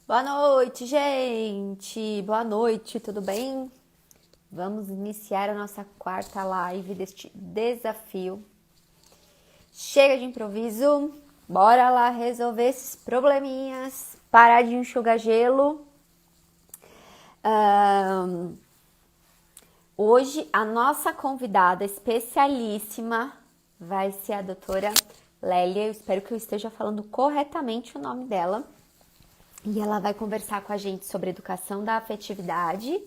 Boa noite, gente! Boa noite, tudo bem? Vamos iniciar a nossa quarta live deste desafio. Chega de improviso, bora lá resolver esses probleminhas, parar de enxugar gelo. Hoje a nossa convidada especialíssima vai ser a doutora Lélia. Eu espero que eu esteja falando corretamente o nome dela. E ela vai conversar com a gente sobre educação da afetividade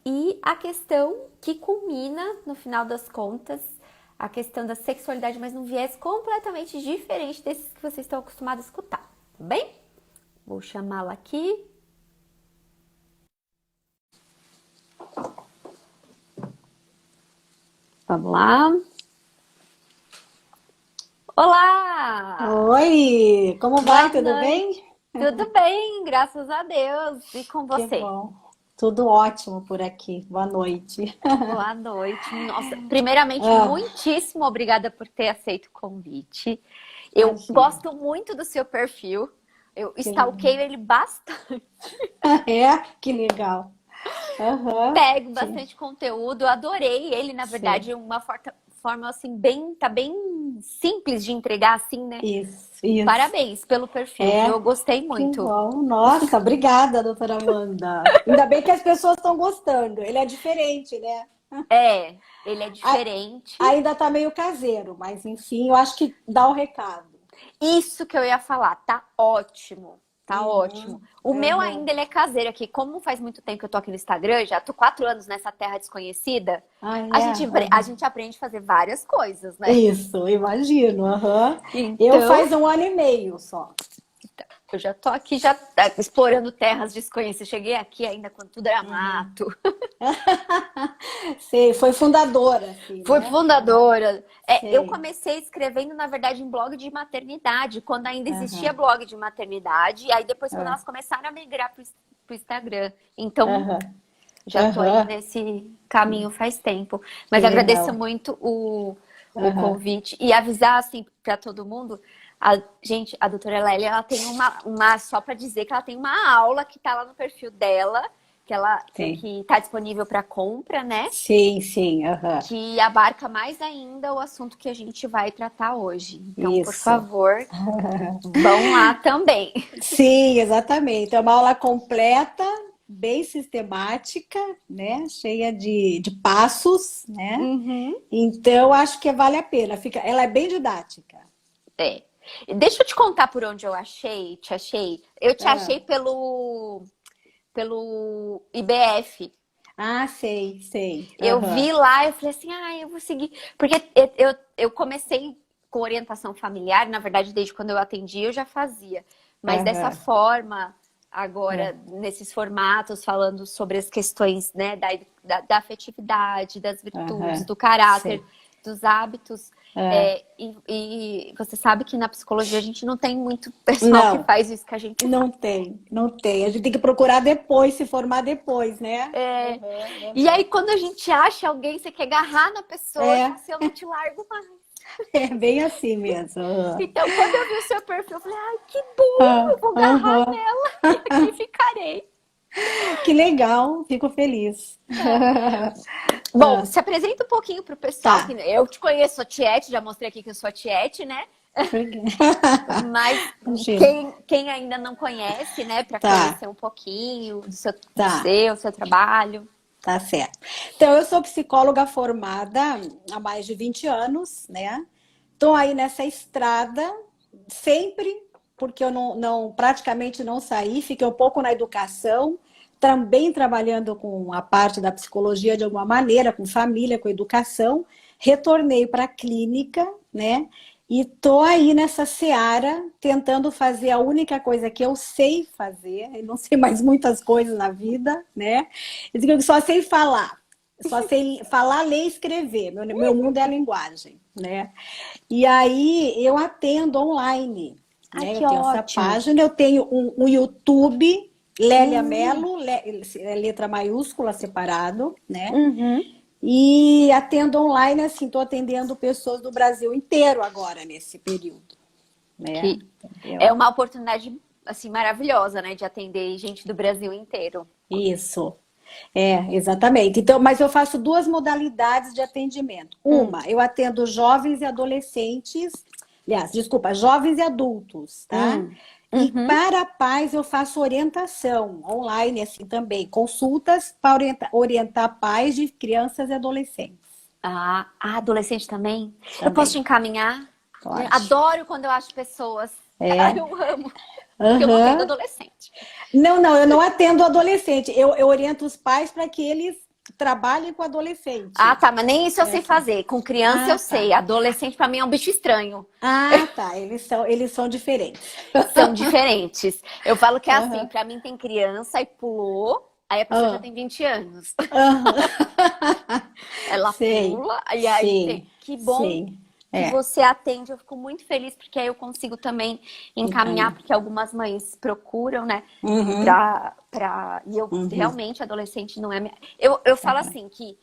e a questão que culmina, no final das contas, a questão da sexualidade, mas num viés completamente diferente desses que vocês estão acostumados a escutar, tá bem? Vou chamá-la aqui. Vamos lá. Olá! Oi, como vai? Boa Tudo noite. bem? Tudo bem, graças a Deus. E com Que você? bom. Tudo ótimo por aqui. Boa noite. Boa noite. Nossa, primeiramente, Ah, muitíssimo obrigada por ter aceito o convite. Eu imagina, gosto muito do seu perfil. Eu que legal. stalkeio ele bastante. É, que legal. Aham, Pego que bastante conteúdo. Adorei ele, na sei. verdade, uma forma assim tá bem simples de entregar assim, né? Isso, isso. Parabéns pelo perfil, viu? É, Eu gostei que muito. bom. Nossa, obrigada, doutora Amanda. Ainda bem que as pessoas estão gostando. Ele é diferente, né? É, ele é A- diferente. Ainda tá meio caseiro, mas enfim, eu acho que dá o recado. Isso que eu ia falar, tá ótimo. Tá ótimo. Uhum, O meu uhum. ainda ele é caseiro aqui. Como faz muito tempo que eu tô aqui no Instagram, já tô 4 anos nessa terra desconhecida, Ah, a é? gente, a Uhum. gente aprende a fazer várias coisas, né? Isso, imagino. Aham. Eu Então, faz 1 ano e meio só. eu já tô aqui já explorando terras desconhecidas. Cheguei aqui ainda quando tudo era Uhum. mato. Sei, foi fundadora, assim, Fui né? Aham. fundadora. Eu Sei. comecei escrevendo, na verdade, em blog de maternidade, quando ainda existia Aham. blog de maternidade. E aí depois, quando Ah, elas começaram a migrar pro Instagram. Então, aham. já tô aí Aham. nesse caminho faz tempo. Que Mas agradeço legal. muito o Aham. convite e avisar, assim, para todo mundo. Gente, a doutora Lélia, ela tem só para dizer que ela tem uma aula que tá lá no perfil dela, Sim. que tá disponível para compra, né? Sim, sim, aham. Que abarca mais ainda o assunto que a gente vai tratar hoje. Então, por Isso. favor, vão lá também. Sim, exatamente. É uma aula completa, bem sistemática, né? Cheia de passos, né? Uhum. Então, acho que vale a pena. Ela é bem didática. É. Deixa eu te contar por onde eu te achei. Eu te achei Ah. pelo IBF. Ah, sei, sei. Eu Aham, vi lá, eu falei assim, eu vou seguir. Porque eu comecei com orientação familiar, na verdade, desde quando eu atendi, eu já fazia. Mas dessa aham, forma, agora, é, nesses formatos, falando sobre as questões, né, da afetividade, das virtudes, aham, do caráter, sei. dos hábitos. É. E você sabe que na psicologia a gente não tem muito pessoal que Não, faz isso que a gente faz. não tem, não tem. A gente tem que procurar depois, se formar depois, né? Aham, E aí, aham. quando a gente acha alguém, você quer agarrar na pessoa e É, fala assim, eu não te largo mais. é bem assim mesmo. Aham. Então, quando eu vi o seu perfil, eu falei, ai, que bom, Ah, eu vou agarrar aham. nela e aqui ficarei. Que legal, fico feliz. Bom, Ah, se apresenta um pouquinho pro pessoal, que tá. eu te conheço, sou Tiete, já mostrei aqui que eu sou a Tiete, né? Mas Imagina. quem ainda não conhece, né, para Tá, conhecer um pouquinho tá. do seu trabalho. Tá certo. Então, eu sou psicóloga formada há mais de 20 anos, né? Estou aí nessa estrada sempre, porque eu praticamente não saí, fiquei um pouco na educação, também trabalhando com a parte da psicologia de alguma maneira, com família, com educação. Retornei para a clínica, né? E tô aí nessa seara, tentando fazer a única coisa que eu sei fazer, eu não sei mais muitas coisas na vida, né? Eu digo que só sei falar. Só sei falar, ler e escrever. Meu mundo é a linguagem, né? E aí eu atendo online, Ai, né? Eu que tenho essa ótimo. página, eu tenho um YouTube, Lélia Hum, Mello, letra maiúscula separado, né? uhum. E atendo online, assim, estou atendendo pessoas do Brasil inteiro agora, nesse período, né? Que é Entendeu? uma oportunidade assim, maravilhosa, né? De atender gente do Brasil inteiro. Isso. Exatamente. Então, mas eu faço duas modalidades de atendimento. Uma, eu atendo jovens e adolescentes, aliás, desculpa, jovens e adultos, tá? E Uhum. para pais eu faço orientação online, assim também, consultas para orientar pais de crianças e adolescentes Adolescente também? Eu posso te também. encaminhar? Pode. Adoro quando eu acho pessoas. É. Eu amo. Porque eu não atendo Aham. adolescente. Não, não, eu não atendo adolescente. Eu oriento os pais para que eles trabalhem com adolescente. Tá, mas nem isso eu sei Essa. fazer. Com criança eu Ah, sei. tá. Adolescente pra mim é um bicho estranho. Ah, tá. Eles são diferentes. São diferentes. Eu falo que é assim, Aham. pra mim tem criança e pulou, aí a pessoa já Ah, tem 20 anos. aham. Ela Sei, pula, e aí sei, tem. Que bom sei. que você atende, eu fico muito feliz, porque aí eu consigo também encaminhar, Encaminha. porque algumas mães procuram, né? Uhum, E eu uhum. realmente, adolescente não é minha. Eu falo assim que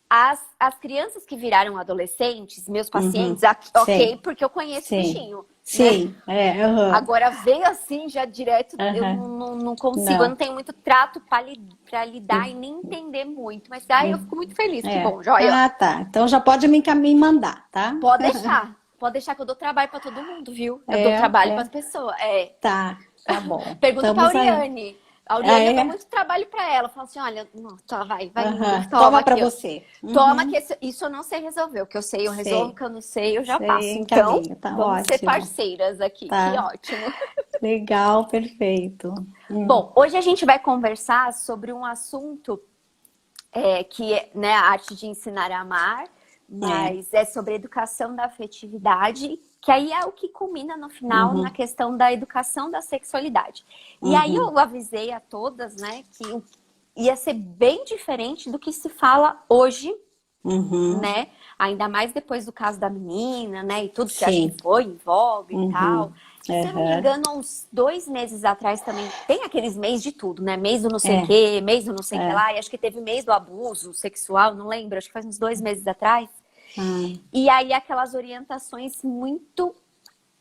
as crianças que viraram adolescentes, meus pacientes, Uhum. ok, Sei, porque eu conheço o sei. bichinho, né? Sim, aham, Agora veio assim, já direto, eu aham. não consigo, eu não Não. tenho muito trato para lidar e nem entender muito. Mas daí eu fico muito feliz, que bom, joia. Ah, tá. Então já pode me mandar, tá? Pode deixar que eu dou trabalho para todo mundo, viu? Eu dou É, trabalho para as é. pessoas. Tá bom. Pergunta para Estamos aí. Auriane. A Ah, Auriane, eu dou é? muito trabalho para ela. Fala assim, olha, não, tá, vai indo, Aham. toma Toma pra aqui, ó. você. Toma que Uhum. isso eu não sei resolver. O que eu sei, eu resolvo. O Sei, que eu não sei, eu já sei, passo. Então, encaminho. Tá vamos ser ótimo. parceiras aqui. Que Tá. ótimo. Legal, perfeito. Bom, hoje a gente vai conversar sobre um assunto que é, né, a arte de ensinar a amar, É. mas é sobre educação da afetividade, que aí é o que culmina no final na Uhum, questão da educação da sexualidade. E aí uhum, eu avisei a todas, né, que ia ser bem diferente do que se fala hoje, uhum. né? Ainda mais depois do caso da menina, né? E tudo que acho que Sim. foi em voga e tal. Uhum. Se eu não me Aham. engano, há uns 2 meses atrás também tem aqueles mês de tudo, né? Mês do não sei o É, quê, mês do não sei o que é. lá. E acho que teve mês do abuso sexual, não lembro, acho que faz uns 2 meses atrás. Hum. E aí aquelas orientações muito,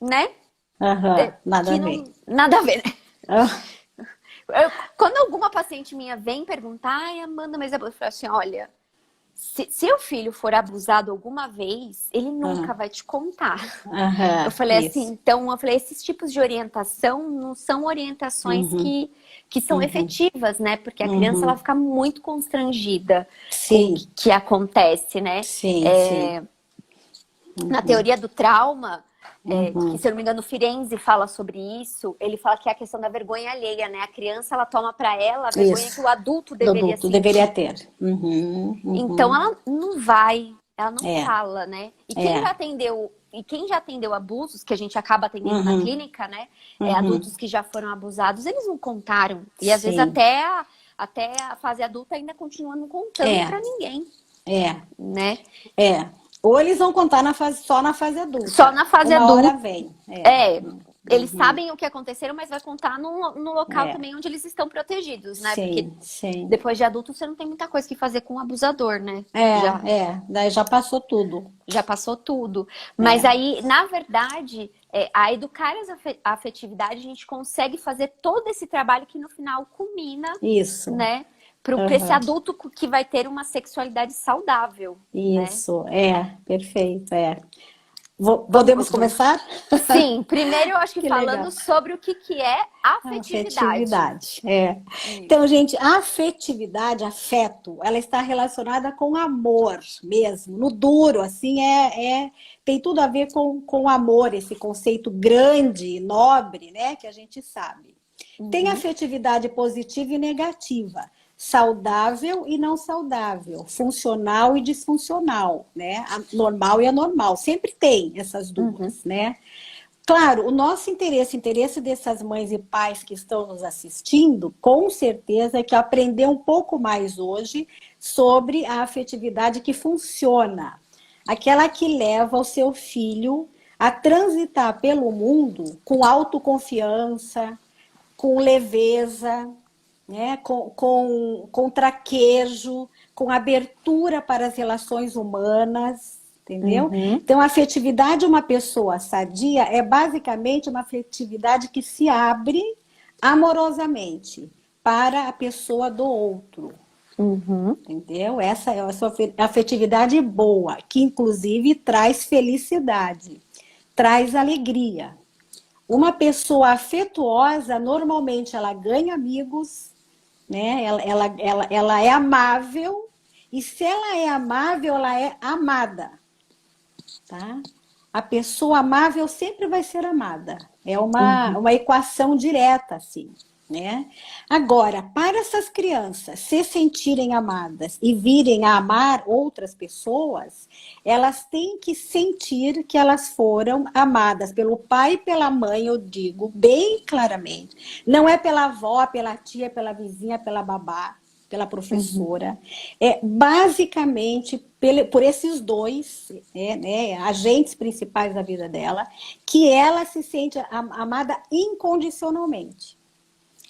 né? Aham. Nada Que a ver. não. Nada a ver, né? Ah, Quando alguma paciente minha vem perguntar, ai, Amanda, mas eu falo assim, olha. Se seu filho for abusado alguma vez, ele nunca ah, vai te contar. Eu aham. falei assim, Isso. então, eu falei, esses tipos de orientação não são orientações Uhum, que são uhum, efetivas, né? Porque a criança ela uhum. fica muito constrangida com o Sim, que acontece, né? sim, sim. É, na Uhum, teoria do trauma, que uhum. se eu não me engano, Firenze fala sobre isso, ele fala que é a questão da vergonha alheia, né? A criança ela toma para ela a vergonha que Isso. o adulto Do deveria adulto deveria sentir. ter. Uhum, Então uhum. ela não vai, ela não É, fala, né? é. E quem já atendeu abusos, que a gente acaba atendendo na Uhum, clínica, né? uhum. Adultos que já foram abusados, eles não contaram. E às vezes Sim. até a fase adulta ainda continua não contando É, pra ninguém, é, né? é. Ou eles vão contar só na fase Só adulta. na fase Uma hora adulta. vem. É. É, eles Uhum. sabem o que aconteceu, mas vai contar no local É. também onde eles estão protegidos, né? Porque Sim, sim. depois de adulto você não tem muita coisa que fazer com o abusador, né? Já, Daí já passou tudo. já passou tudo. Mas É, aí, na verdade, a educar a afetividade, a gente consegue fazer todo esse trabalho que no final culmina, isso. né, para esse Aham. adulto que vai ter uma sexualidade saudável, né? Isso, perfeito, é. Podemos Vamos, começar? sim, primeiro eu acho que Que legal. falando sobre o que é afetividade. Afetividade, é. Isso. Então, gente, a afetividade, afeto, ela está relacionada com amor mesmo, no duro, assim, tem tudo a ver com amor, esse conceito grande, nobre, né, que a gente sabe. Tem Uhum, afetividade positiva e negativa, saudável e não saudável, funcional e disfuncional, né? A normal e anormal, sempre tem essas uhum, duas, né? Claro, o nosso interesse, o interesse dessas mães e pais que estão nos assistindo, com certeza é que aprender um pouco mais hoje sobre a afetividade que funciona, aquela que leva o seu filho a transitar pelo mundo com autoconfiança, com leveza, né? com traquejo, com abertura para as relações humanas, entendeu? Então, a afetividade de uma pessoa sadia é basicamente uma afetividade que se abre amorosamente para a pessoa do outro. Entendeu? Essa é a sua afetividade boa, que inclusive traz felicidade, traz alegria. Uma pessoa afetuosa, normalmente, ela ganha amigos, né? Ela é amável, e se ela é amável, ela é amada. Tá? A pessoa amável sempre vai ser amada. É uma equação direta, assim. Né? Agora, para essas crianças se sentirem amadas e virem a amar outras pessoas, elas têm que sentir que elas foram amadas pelo pai e pela mãe, eu digo bem claramente. Não é pela avó, pela tia, pela vizinha, pela babá, pela professora. É basicamente por esses dois agentes principais da vida dela, que ela se sente amada incondicionalmente.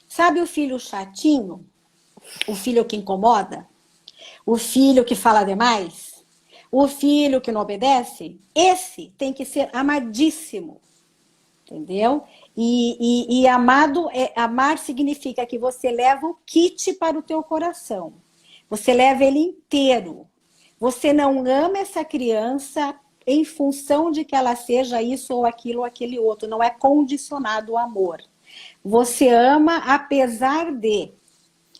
Sabe o filho chatinho? O filho que incomoda? O filho que fala demais? O filho que não obedece? Esse tem que ser amadíssimo. Entendeu? E amar significa que você leva o kit para o teu coração. Você leva ele inteiro. Você não ama essa criança em função de que ela seja isso ou aquilo ou aquele outro. Não é condicionado o amor. Você ama apesar de.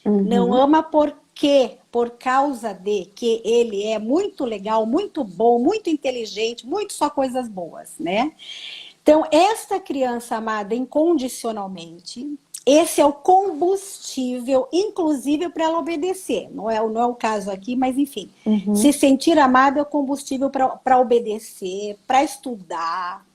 Não ama por causa de que ele é muito legal, muito bom, muito inteligente, muito só coisas boas, né? Então, esta criança amada incondicionalmente, esse é o combustível, inclusive para ela obedecer. Não é o caso aqui, mas enfim. Se sentir amada é o combustível para obedecer, para estudar,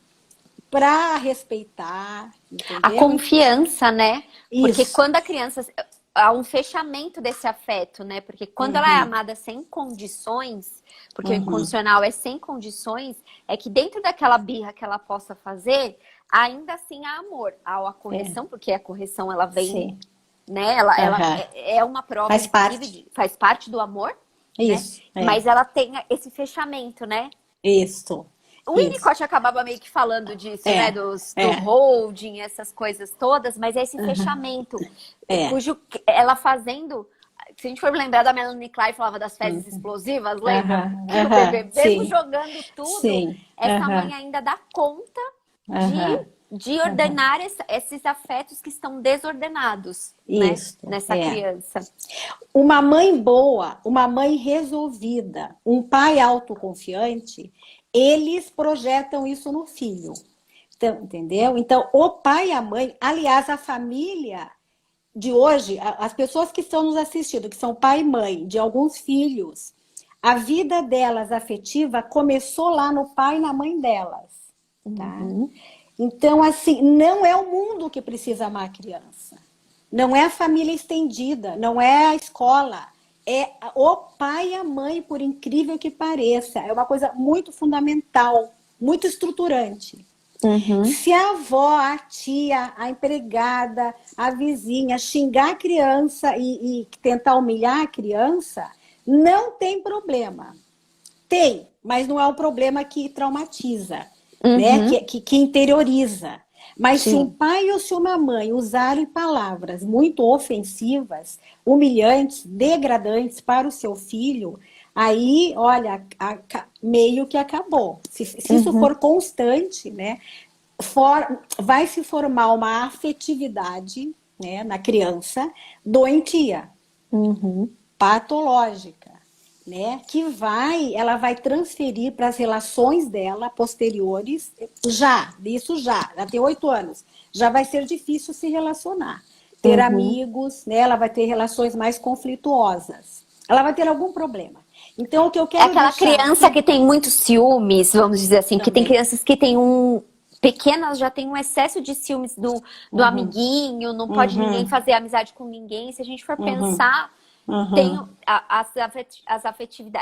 para respeitar, entendeu? A confiança, né? Porque Isso. quando a criança... Há um fechamento desse afeto, né? Porque quando ela é amada sem condições, porque o incondicional é sem condições, é que dentro daquela birra que ela possa fazer, ainda assim há amor. Há a correção, porque a correção ela vem, Sim. né? Ela é uma prova, faz parte do amor, isso, né? Mas ela tem esse fechamento, né? Isso. O Winnicott acabava meio que falando disso, né? Do holding, essas coisas todas, mas é esse fechamento, cujo ela fazendo. Se a gente for lembrar da Melanie Klein, falava das fezes explosivas, lembra? Que o bebê, mesmo jogando tudo, essa mãe ainda dá conta de ordenar esses afetos que estão desordenados, isso, né? Nessa criança. Uma mãe boa, uma mãe resolvida, um pai autoconfiante, eles projetam isso no filho, então, entendeu? Então, o pai e a mãe, aliás, a família de hoje, as pessoas que estão nos assistindo, que são pai e mãe de alguns filhos, a vida delas afetiva começou lá no pai e na mãe delas, tá? Então, assim, não é o mundo que precisa amar a criança, não é a família estendida, não é a escola. É o pai e a mãe, por incrível que pareça. É uma coisa muito fundamental, muito estruturante. Se a avó, a tia, a empregada, a vizinha xingar a criança e tentar humilhar a criança, não tem problema. Tem, mas não é o problema que traumatiza, né? Que interioriza. Mas se um pai ou se uma mãe usarem palavras muito ofensivas, humilhantes, degradantes para o seu filho, aí, olha, meio que acabou. Se isso for constante, né, vai se formar uma afetividade, né, na criança doentia, patológica. Né, que ela vai transferir para as relações dela posteriores, já tem 8 anos, já vai ser difícil se relacionar, ter amigos, né, ela vai ter relações mais conflituosas, ela vai ter algum problema. Então, o que eu quero aquela criança que tem muitos ciúmes, vamos dizer assim, que tem crianças que têm pequenas já tem um excesso de ciúmes do amiguinho, não pode ninguém fazer amizade com ninguém, se a gente for pensar... Tem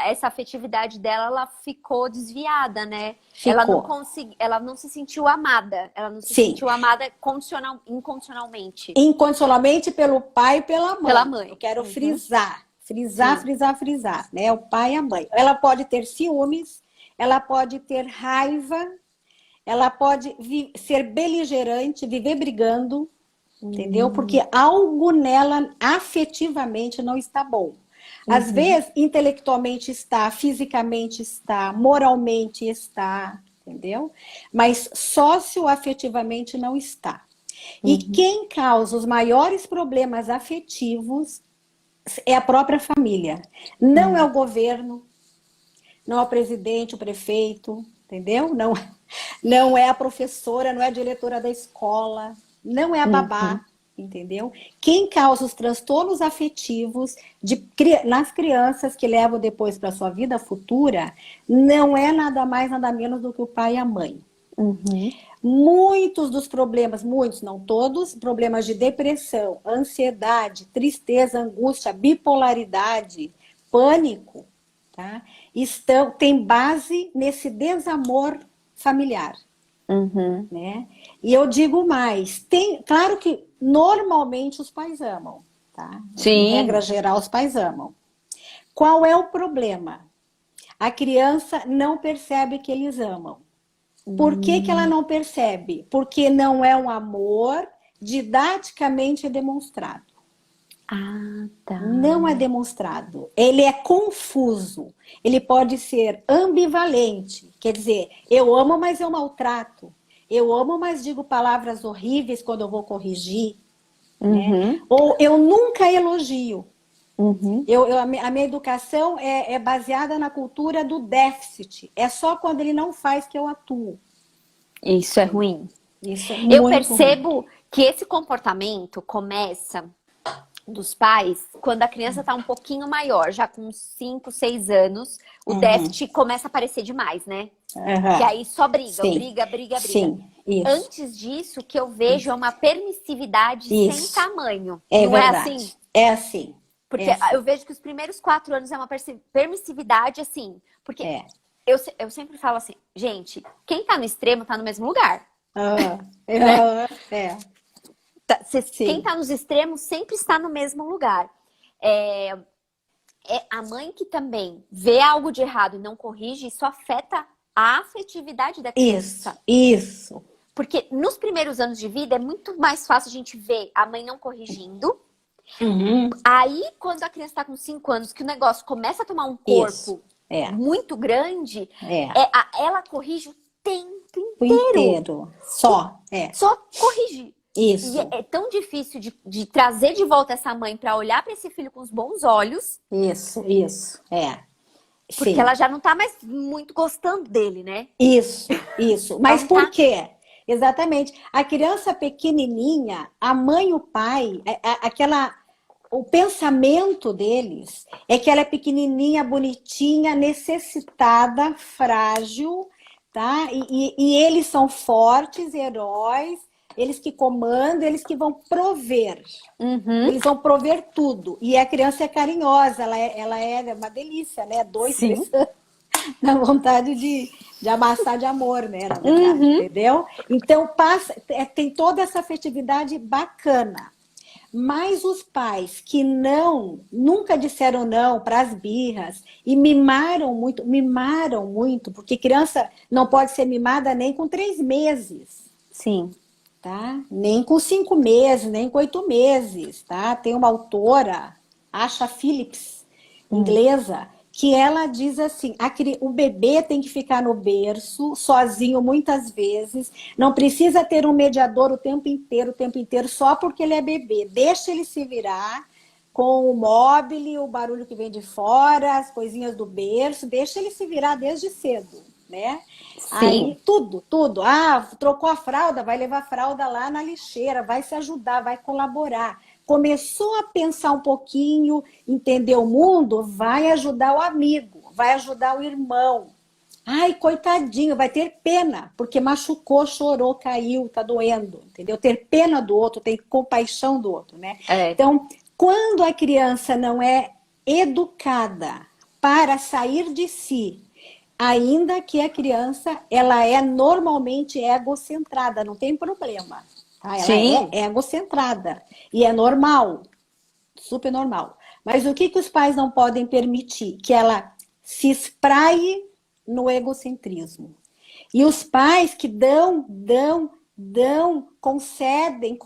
essa afetividade dela, ela ficou desviada, né? Ela não se sentiu amada. Ela não se sentiu amada incondicionalmente. Incondicionalmente pelo pai e pela mãe. Eu quero frisar, né? O pai e a mãe. Ela pode ter ciúmes, ela pode ter raiva, ela pode ser beligerante, viver brigando, entendeu? Porque algo nela afetivamente não está bom. Às vezes, intelectualmente está, fisicamente está, moralmente está, entendeu? Mas socioafetivamente não está. E quem causa os maiores problemas afetivos é a própria família. Não é o governo, não é o presidente, o prefeito, entendeu? Não é a professora, não é a diretora da escola, não é a babá, entendeu? Quem causa os transtornos afetivos nas crianças que levam depois para a sua vida futura não é nada mais, nada menos do que o pai e a mãe. Muitos dos problemas, muitos, não todos, problemas de depressão, ansiedade, tristeza, angústia, bipolaridade, pânico, tá? Tem base nesse desamor familiar. Né? E eu digo mais, claro que normalmente os pais amam, tá? Sim. Em regra geral, os pais amam. Qual é o problema? A criança não percebe que eles amam. Por que ela não percebe? Porque não é um amor didaticamente demonstrado. Ah, tá. Não é demonstrado. Ele é confuso. Ele pode ser ambivalente. Quer dizer, eu amo, mas eu maltrato. Eu amo, mas digo palavras horríveis quando eu vou corrigir. Né? Ou eu nunca elogio. A minha educação é baseada na cultura do déficit. É só quando ele não faz que eu atuo. Isso é ruim. Isso é Eu muito percebo ruim. que esse comportamento começa dos pais quando a criança está um pouquinho maior, já com 5, 6 anos, o déficit começa a aparecer demais, né? Que aí só briga, Sim. briga. Sim, isso. Antes disso, o que eu vejo é uma permissividade sem tamanho. É não verdade. é assim? É assim. Porque É assim. eu vejo que os primeiros 4 anos é uma permissividade, assim. Porque É. eu sempre falo assim, gente, quem tá no extremo tá no mesmo lugar. Quem tá nos extremos sempre está no mesmo lugar. É a mãe que também vê algo de errado e não corrige, isso afeta a afetividade da criança. Isso. Porque nos primeiros anos de vida é muito mais fácil a gente ver a mãe não corrigindo. Aí, quando a criança está com 5 anos, que o negócio começa a tomar um corpo muito grande, ela corrige o tempo inteiro. Só corrige. Isso. E é tão difícil de trazer de volta essa mãe para olhar para esse filho com os bons olhos. Isso. Porque ela já não está mais muito gostando dele, né? Isso. Mas por quê? Exatamente. A criança pequenininha, a mãe e o pai, o pensamento deles é que ela é pequenininha, bonitinha, necessitada, frágil, tá? E eles são fortes, heróis, eles que comandam, eles que vão prover. Eles vão prover tudo. E a criança é carinhosa, ela é uma delícia, né? 2, 3 anos. Na vontade de amassar de amor, né? Na verdade, entendeu? Então, tem toda essa afetividade bacana. Mas os pais que nunca disseram não para as birras e mimaram muito, porque criança não pode ser mimada nem com 3 meses. Sim. Tá? Nem com 5 meses, nem com 8 meses, tá? Tem uma autora, Asha Phillips, inglesa, que ela diz assim, o bebê tem que ficar no berço, sozinho muitas vezes, não precisa ter um mediador o tempo inteiro, só porque ele é bebê. Deixa ele se virar com o móvel, o barulho que vem de fora, as coisinhas do berço, deixa ele se virar desde cedo, né? Sim. Aí tudo. Trocou a fralda, vai levar a fralda lá na lixeira, vai se ajudar, vai colaborar. Começou a pensar um pouquinho, entender o mundo, vai ajudar o amigo, vai ajudar o irmão. Ai, coitadinho, vai ter pena, porque machucou, chorou, caiu, tá doendo, entendeu? Ter pena do outro, ter compaixão do outro, né? Então, quando a criança não é educada para sair de si, ainda que a criança, ela é normalmente egocentrada, não tem problema. Tá? Ela é egocentrada. E é normal. Super normal. Mas o que os pais não podem permitir? Que ela se espraie no egocentrismo. E os pais que dão, concedem,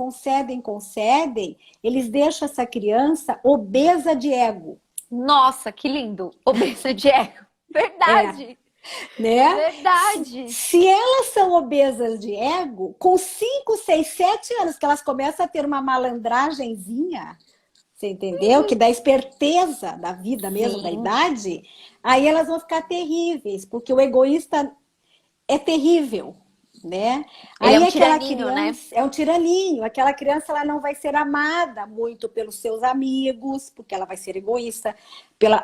eles deixam essa criança obesa de ego. Nossa, que lindo! Obesa de ego. Verdade! Né? Verdade! Se elas são obesas de ego, com 5, 6, 7 anos que elas começam a ter uma malandragenzinha, você entendeu? Que dá esperteza da vida mesmo, da idade, aí elas vão ficar terríveis, porque o egoísta é terrível, né? Ele Aí é um aquela tiraninho, criança né? é um tiraninho, aquela criança ela não vai ser amada muito pelos seus amigos, porque ela vai ser egoísta,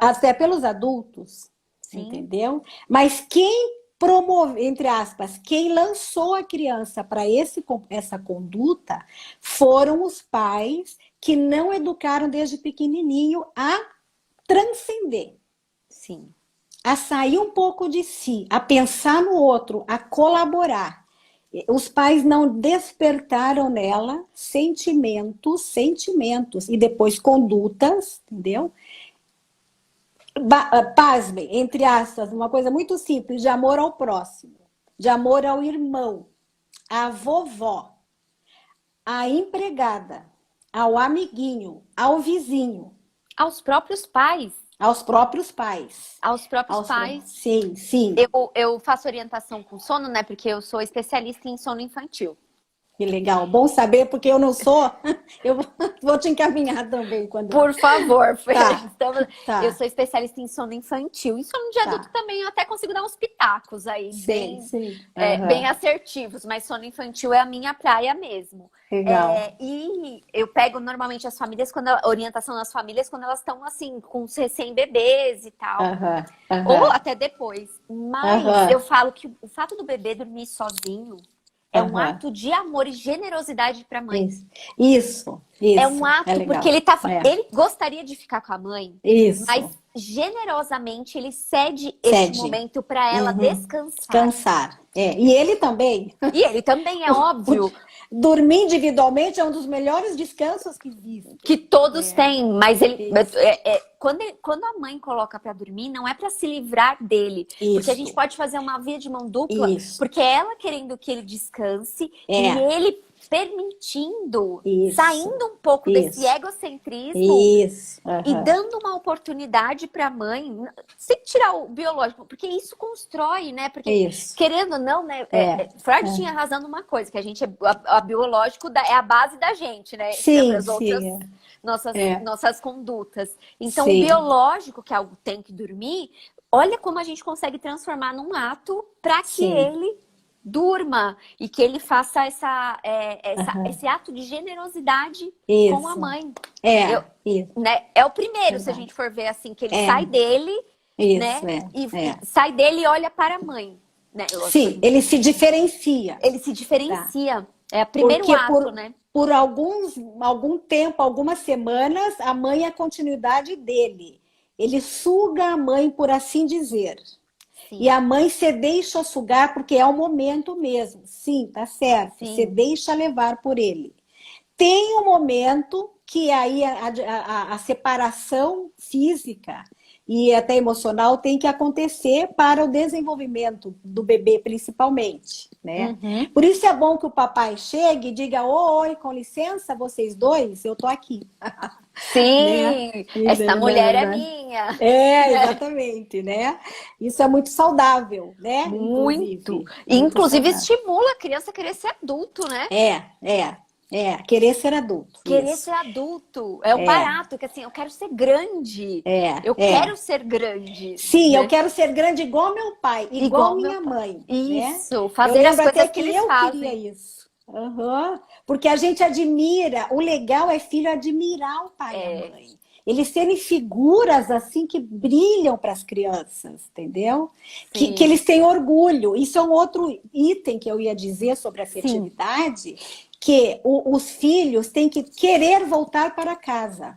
até pelos adultos, Sim. entendeu? Mas quem promove, entre aspas, quem lançou a criança para essa conduta foram os pais que não educaram desde pequenininho a transcender. Sim. A sair um pouco de si, a pensar no outro, a colaborar. Os pais não despertaram nela sentimentos e depois condutas, entendeu? Pasmem, entre aspas, uma coisa muito simples, de amor ao próximo, de amor ao irmão, à vovó, à empregada, ao amiguinho, ao vizinho. Aos próprios pais. Aos próprios pais. Aos próprios pais. Sim, sim. Eu faço orientação com sono, né? Porque eu sou especialista em sono infantil. Que legal. Bom saber, porque eu não sou. Eu vou te encaminhar também quando. Por favor, Tá. Tá. Eu sou especialista em sono infantil. Em sono de adulto também eu até consigo dar uns pitacos aí, Sim. bem assertivos, mas sono infantil é a minha praia mesmo. Legal. E eu pego normalmente as famílias, orientação nas famílias, quando elas estão assim, com os recém-bebês e tal. Ou até depois. Mas eu falo que o fato do bebê dormir sozinho é um ato de amor e generosidade para a mãe. Isso. É um ato, porque ele gostaria de ficar com a mãe, mas generosamente ele cede esse momento para ela descansar. E ele também. E ele também, é óbvio. Dormir individualmente é um dos melhores descansos que existem. Que todos têm, mas quando a mãe coloca para dormir, não é para se livrar dele. Porque a gente pode fazer uma via de mão dupla, porque ela querendo que ele descanse e ele permitindo, saindo um pouco desse egocentrismo e dando uma oportunidade para a mãe, sem tirar o biológico, porque isso constrói, né? Porque querendo ou não, né? Freud tinha razão numa coisa, que a gente a biológico é a base da gente, né? As outras nossas condutas. Então, o biológico, que algo tem que dormir, olha como a gente consegue transformar num ato para que ele durma e que ele faça esse ato de generosidade com a mãe. Né? É o primeiro, se a gente for ver assim, que ele sai dele, né? Sai dele e olha para a mãe. Né? Sim, ele se diferencia. Ele se diferencia. É o primeiro ato, né? Por algum tempo, algumas semanas, a mãe é a continuidade dele. Ele suga a mãe, por assim dizer. E a mãe se deixa sugar porque é o momento mesmo. Sim, tá certo. Você deixa levar por ele. Tem um momento que aí a separação física e até emocional tem que acontecer para o desenvolvimento do bebê, principalmente, né? Por isso é bom que o papai chegue e diga: oi, com licença, vocês dois, eu tô aqui. Sim, essa mulher é minha. Exatamente, né? Isso é muito saudável, né? Muito. Inclusive estimula a criança a querer ser adulto, né? Querer ser adulto. Querer ser adulto. É o barato, que assim, eu quero ser grande. Eu quero ser grande. Sim, né? Eu quero ser grande igual meu pai, igual minha mãe. Isso, né? fazer as coisas que eles fazem. Eu queria isso. Porque a gente admira, o legal é filho admirar o pai e a mãe. Eles serem figuras assim que brilham para as crianças, entendeu? Que eles têm orgulho. Isso é um outro item que eu ia dizer sobre a afetividade, que os filhos têm que querer voltar para casa.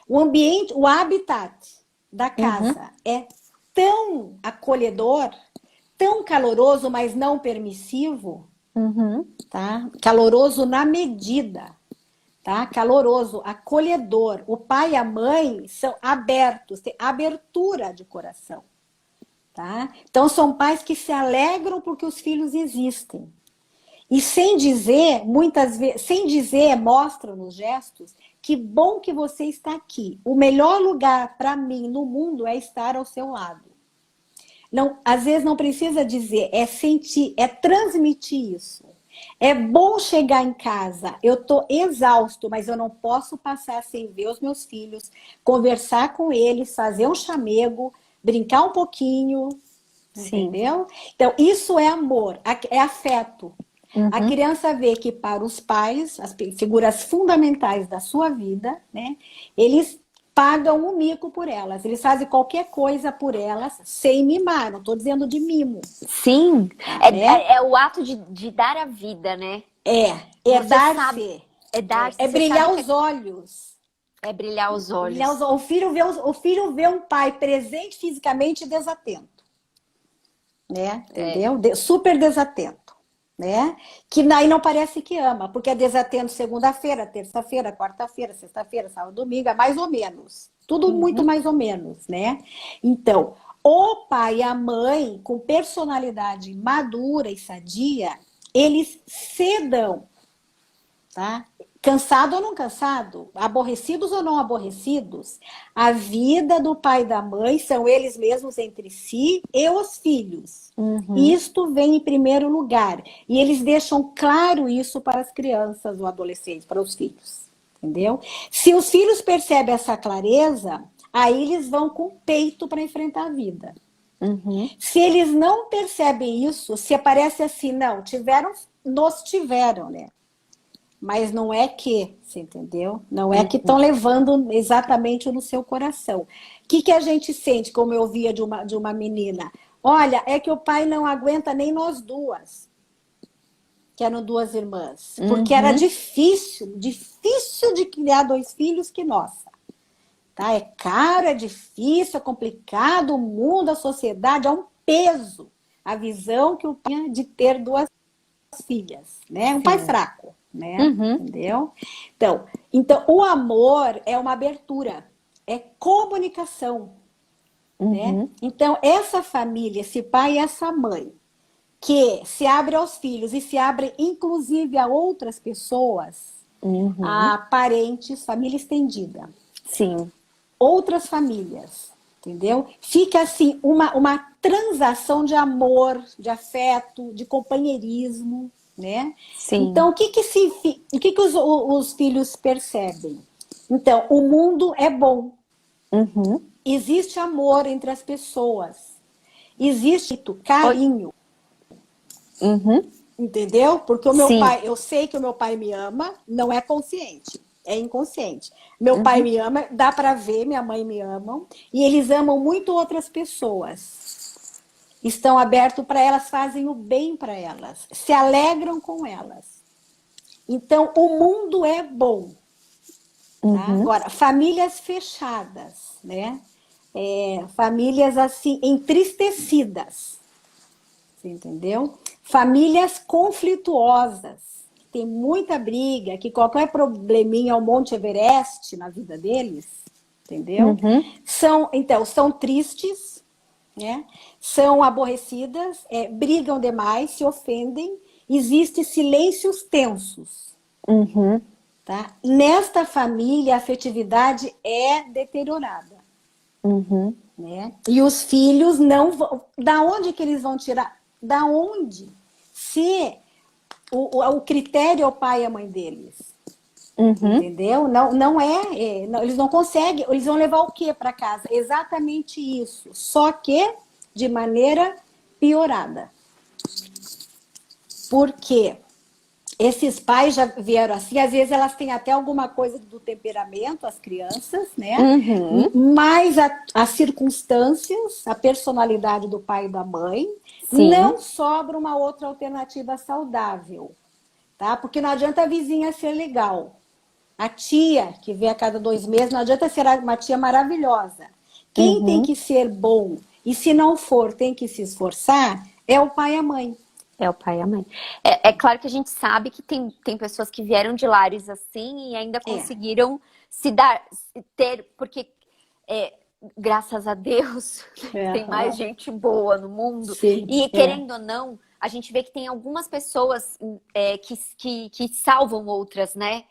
O ambiente, o habitat da casa é tão acolhedor, tão caloroso, mas não permissivo, tá? Caloroso na medida, tá? Caloroso, acolhedor. O pai e a mãe são abertos, tem abertura de coração, tá? Então são pais que se alegram porque os filhos existem. E sem dizer, muitas vezes, sem dizer, mostram nos gestos que bom que você está aqui. O melhor lugar para mim no mundo é estar ao seu lado. Não, às vezes não precisa dizer, é sentir, é transmitir isso. É bom chegar em casa, eu estou exausto, mas eu não posso passar sem ver os meus filhos, conversar com eles, fazer um chamego, brincar um pouquinho, Sim. entendeu? Então, isso é amor, é afeto. A Uhum. criança vê que para os pais, as figuras fundamentais da sua vida, né, eles pagam um mico por elas, eles fazem qualquer coisa por elas sem mimar, não estou dizendo de mimo, Sim, né? é o ato de dar a vida, né? É Você sabe, dar-se, é dar-se, é você sabe brilhar que os olhos. é brilhar os Brilhar olhos. o filho vê um pai presente fisicamente e desatento, né? É. Entendeu? Super desatento, né? Que aí não parece que ama, porque é desatento segunda-feira, terça-feira, quarta-feira, sexta-feira, sábado, domingo, é mais ou menos. Tudo muito Uhum. mais ou menos, né? Então, o pai e a mãe, com personalidade madura e sadia, eles cedam, tá? Cansado ou não cansado, aborrecidos ou não aborrecidos, a vida do pai e da mãe são eles mesmos entre si e os filhos. Uhum. Isto vem em primeiro lugar. E eles deixam claro isso para as crianças ou adolescentes, para os filhos. Entendeu? Se os filhos percebem essa clareza, aí eles vão com peito para enfrentar a vida. Uhum. Se eles não percebem isso, se aparece assim, não, nos tiveram, né? Mas não é que, você entendeu? Não é que estão Uhum. levando exatamente no seu coração. O que a gente sente, como eu via de uma menina? Olha, é que o pai não aguenta nem nós duas, que eram duas irmãs. Porque era Uhum. difícil de criar dois filhos que nossa. Tá? É caro, é difícil, é complicado, o mundo, a sociedade, é um peso. A visão que o pai tinha de ter duas filhas, né? Um pai Sim. fraco, né? Uhum. Entendeu? Então, o amor é uma abertura, é comunicação, né? Uhum. Então, essa família, esse pai e essa mãe, que se abre aos filhos e se abre inclusive a outras pessoas, Uhum. a parentes, família estendida, Sim. outras famílias, entendeu? Fica assim uma transação de amor, de afeto, de companheirismo, né? Sim. Então, o que os filhos percebem? Então, o mundo é bom, Uhum. existe amor entre as pessoas, existe Oi. carinho, Uhum. entendeu? Porque o meu Sim. pai, eu sei que o meu pai me ama, não é consciente, é inconsciente. Meu pai Uhum. me ama, dá para ver, minha mãe me amam, e eles amam muito outras pessoas. Estão abertos para elas, fazem o bem para elas, se alegram com elas. Então, o mundo é bom. Tá? Uhum. Agora, famílias fechadas, né? Famílias assim, entristecidas, você entendeu? Famílias conflituosas, que tem muita briga, que qualquer probleminha é o Monte Everest na vida deles, entendeu? Uhum. São tristes, né? São aborrecidas, brigam demais, se ofendem, existem silêncios tensos. Uhum. Tá? Nesta família, a afetividade é deteriorada. Uhum. Né? E os filhos não vão. Da onde que eles vão tirar? Da onde? Se o critério é o pai e a mãe deles. Uhum. Entendeu? Não, eles não conseguem. Eles vão levar o que para casa? Exatamente isso. Só que de maneira piorada. Por quê? Esses pais já vieram assim, às vezes elas têm até alguma coisa do temperamento, as crianças, né? Uhum. Mas as circunstâncias, a personalidade do pai e da mãe, Sim. não sobra uma outra alternativa saudável, tá? Porque não adianta a vizinha ser legal. A tia, que vem a cada 2 meses, não adianta ser uma tia maravilhosa. Quem tem Uhum. que ser bom, e se não for, tem que se esforçar, é o pai e a mãe. É o pai e a mãe. É claro que a gente sabe que tem pessoas que vieram de lares assim e ainda É, conseguiram se dar, ter, porque graças a Deus, tem mais gente boa no mundo. Sim, E querendo ou não, a gente vê que tem algumas pessoas que salvam outras, né?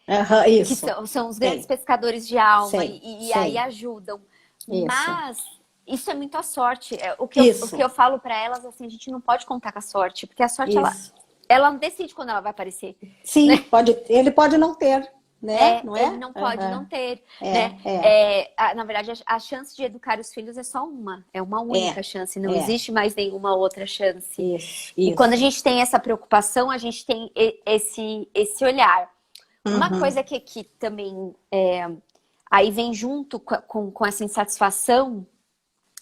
Que Isso. são os grandes Sei, pescadores de alma sei, e aí sei. ajudam. Isso. Mas isso é muita sorte. O que eu Isso. falo para elas, assim, a gente não pode contar com a sorte, porque a sorte, Isso. ela não decide quando ela vai aparecer, Sim, né? ele pode não ter, né? Não Ele é? não pode não ter, né? É, Na verdade, a chance de educar os filhos é só uma. É uma é, única chance. Não é. existe mais nenhuma outra chance. Isso, E quando a isso. gente tem essa preocupação, a gente tem esse olhar. Uma Uhum. coisa que também aí vem junto com essa insatisfação,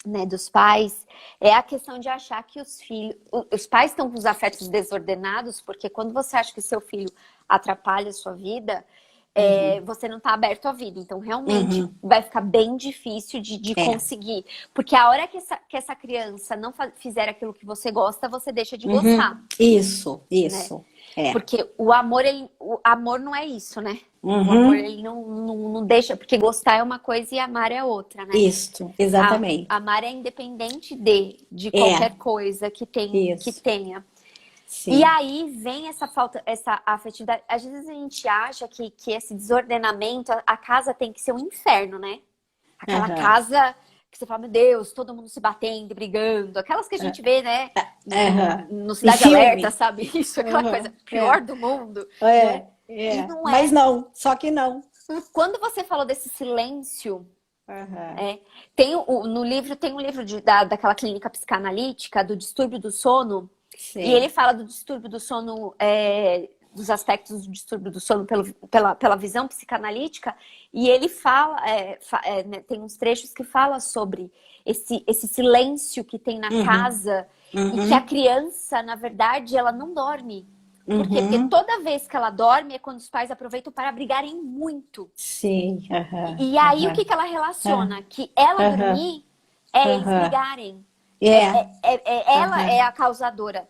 né, dos pais, é a questão de achar que os pais estão com os afetos desordenados, porque quando você acha que seu filho atrapalha a sua vida, você não está aberto à vida. Então, realmente, Uhum. vai ficar bem difícil de É. conseguir. Porque a hora que essa criança não fizer aquilo que você gosta, você deixa de gostar, Uhum. Isso, né? isso. É. Porque o amor não é isso, né? O amor, Uhum. ele não deixa... Porque gostar é uma coisa e amar é outra, né? Isso, exatamente. Amar é independente de É, qualquer coisa que isso. tenha. E Sim. aí vem essa falta, essa afetividade. Às vezes a gente acha que esse desordenamento, a casa tem que ser um inferno, né? Aquela Aham. casa que você fala, meu Deus, todo mundo se batendo, brigando. Aquelas que a gente vê, né? Aham. No E Cidade Alerta, filme. sabe? Isso, aquela coisa Aham. pior do mundo, né? E É. não Mas é. não, só que não. Quando você falou desse silêncio, Aham. no livro tem um livro daquela clínica psicanalítica do distúrbio do sono, e ele Sei. fala do distúrbio do sono, dos aspectos do distúrbio do sono pela visão psicanalítica, e ele fala, né, tem uns trechos que fala sobre esse silêncio que tem na Uhum. casa, e que a Uhum. criança, na verdade, ela não dorme. Por quê? Porque Uhum. toda vez que ela dorme é quando os pais aproveitam para brigarem muito. Sim. Aham. E aí, o Aham. que ela relaciona? Que ela Aham. dormir é eles Aham. brigarem. É. Ela é Aham. a causadora.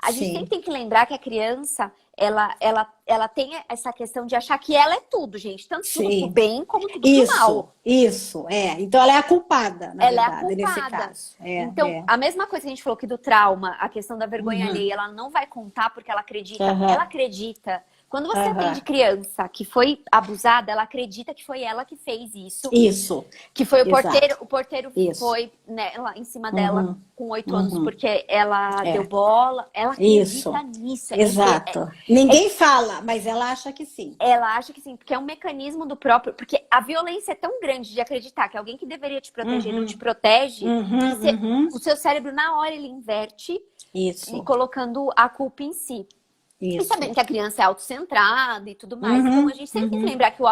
A gente sempre Sim. tem que lembrar que a criança, ela tem essa questão de achar que ela é tudo, gente. Tanto tudo pro Sim. bem, como tudo pro mal. Isso, é. Então ela é a culpada, na Ela é a verdade, nesse culpada. caso. Então, É. a mesma coisa que a gente falou aqui do trauma, a questão da vergonha Uhum. alheia, ela não vai contar porque ela acredita. Ela Aham. acredita. Quando você atende Aham. criança que foi abusada, ela acredita que foi ela que fez isso. Isso, Que foi exato. o porteiro Isso. foi, né, lá em cima dela Uhum. com 8 anos Uhum. porque ela deu É. bola. Ela Isso. acredita nisso. Exato. Ninguém fala, mas ela acha que sim. Ela acha que sim, porque é um mecanismo do próprio. Porque a violência é tão grande de acreditar que alguém que deveria te proteger não Uhum. te protege, que Uhum. Uhum. o seu cérebro, na hora, ele inverte e Isso. colocando a culpa em si. E sabendo Isso. que a criança é autocentrada e tudo mais. Então, a Uhum. gente sempre tem que Uhum. lembrar que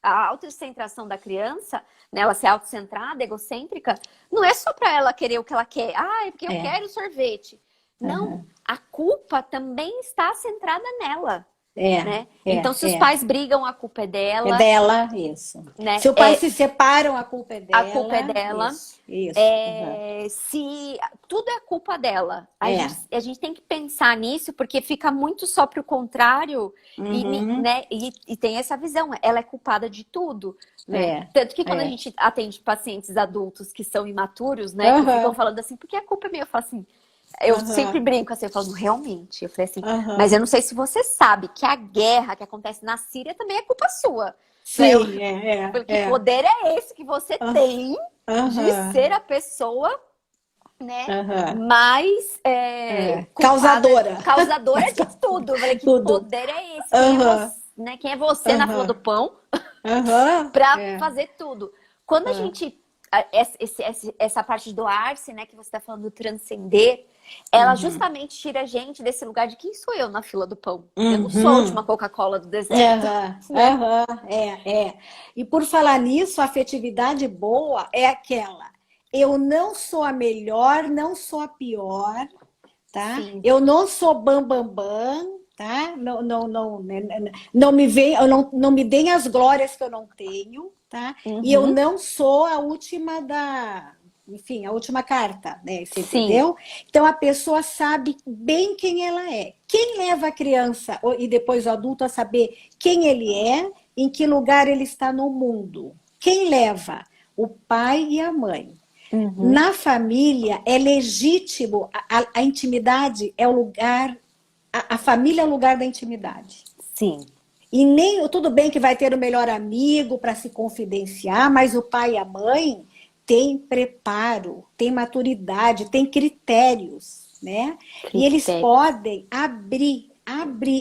a autocentração da criança, né, ela ser autocentrada, egocêntrica, não é só para ela querer o que ela quer. Ah, é porque eu É. quero sorvete. Não, Uhum. a culpa também está centrada nela, É. né? Então, se os É. pais brigam, a culpa é É dela, dela, isso. né? Se o pai se separam, a culpa é A culpa é dela. dela. Isso. Isso. Uhum. Se tudo é culpa dela, É. a gente tem que pensar nisso, porque fica muito só para o contrário Uhum. né, e tem essa visão, ela é culpada de tudo, né? É. Tanto que quando a É. gente atende pacientes adultos que são imaturos, né, que ficam Aham. falando assim, porque a culpa é minha, eu falo assim, eu sempre Aham. brinco assim, eu falo, realmente, eu falei assim, mas Aham. eu não sei se você sabe que a guerra que acontece na Síria também é culpa sua. Né? Sim, é. Que poder é esse que você Ah, tem de aham. ser a pessoa, né, Aham. mais É. culpada, Causadora. causadora Mas de tudo. Eu falei, que tudo. poder é esse? Quem é Aham. você, né? Quem é você na fila do Aham. pão Aham. para É. fazer tudo? Quando a Ah. gente essa parte do doar-se, né, que você está falando do transcender, ela Uhum. justamente tira a gente desse lugar de quem sou eu na fila do pão. Eu não sou a última Uhum. Coca-Cola do deserto, Aham. né? Aham. É. E por falar nisso, a afetividade boa é aquela. Eu não sou a melhor, não sou a pior, tá? Sim. Eu não sou bam, bam, tá? Não me vem, não me deem as glórias que eu não tenho, tá? E eu Uhum. não sou a última enfim, a última carta, né? Você Sim. entendeu? Então a pessoa sabe bem quem ela é. Quem leva a criança e depois o adulto a saber quem ele é, em que lugar ele está no mundo? Quem leva? o pai e a mãe. Uhum. Na família é legítimo, a intimidade é o lugar, a família é o lugar da intimidade. Sim. E nem tudo bem que vai ter o melhor amigo para se confidenciar, mas o pai e a mãe têm preparo, têm maturidade, têm critérios, né? E eles Critério. podem abrir,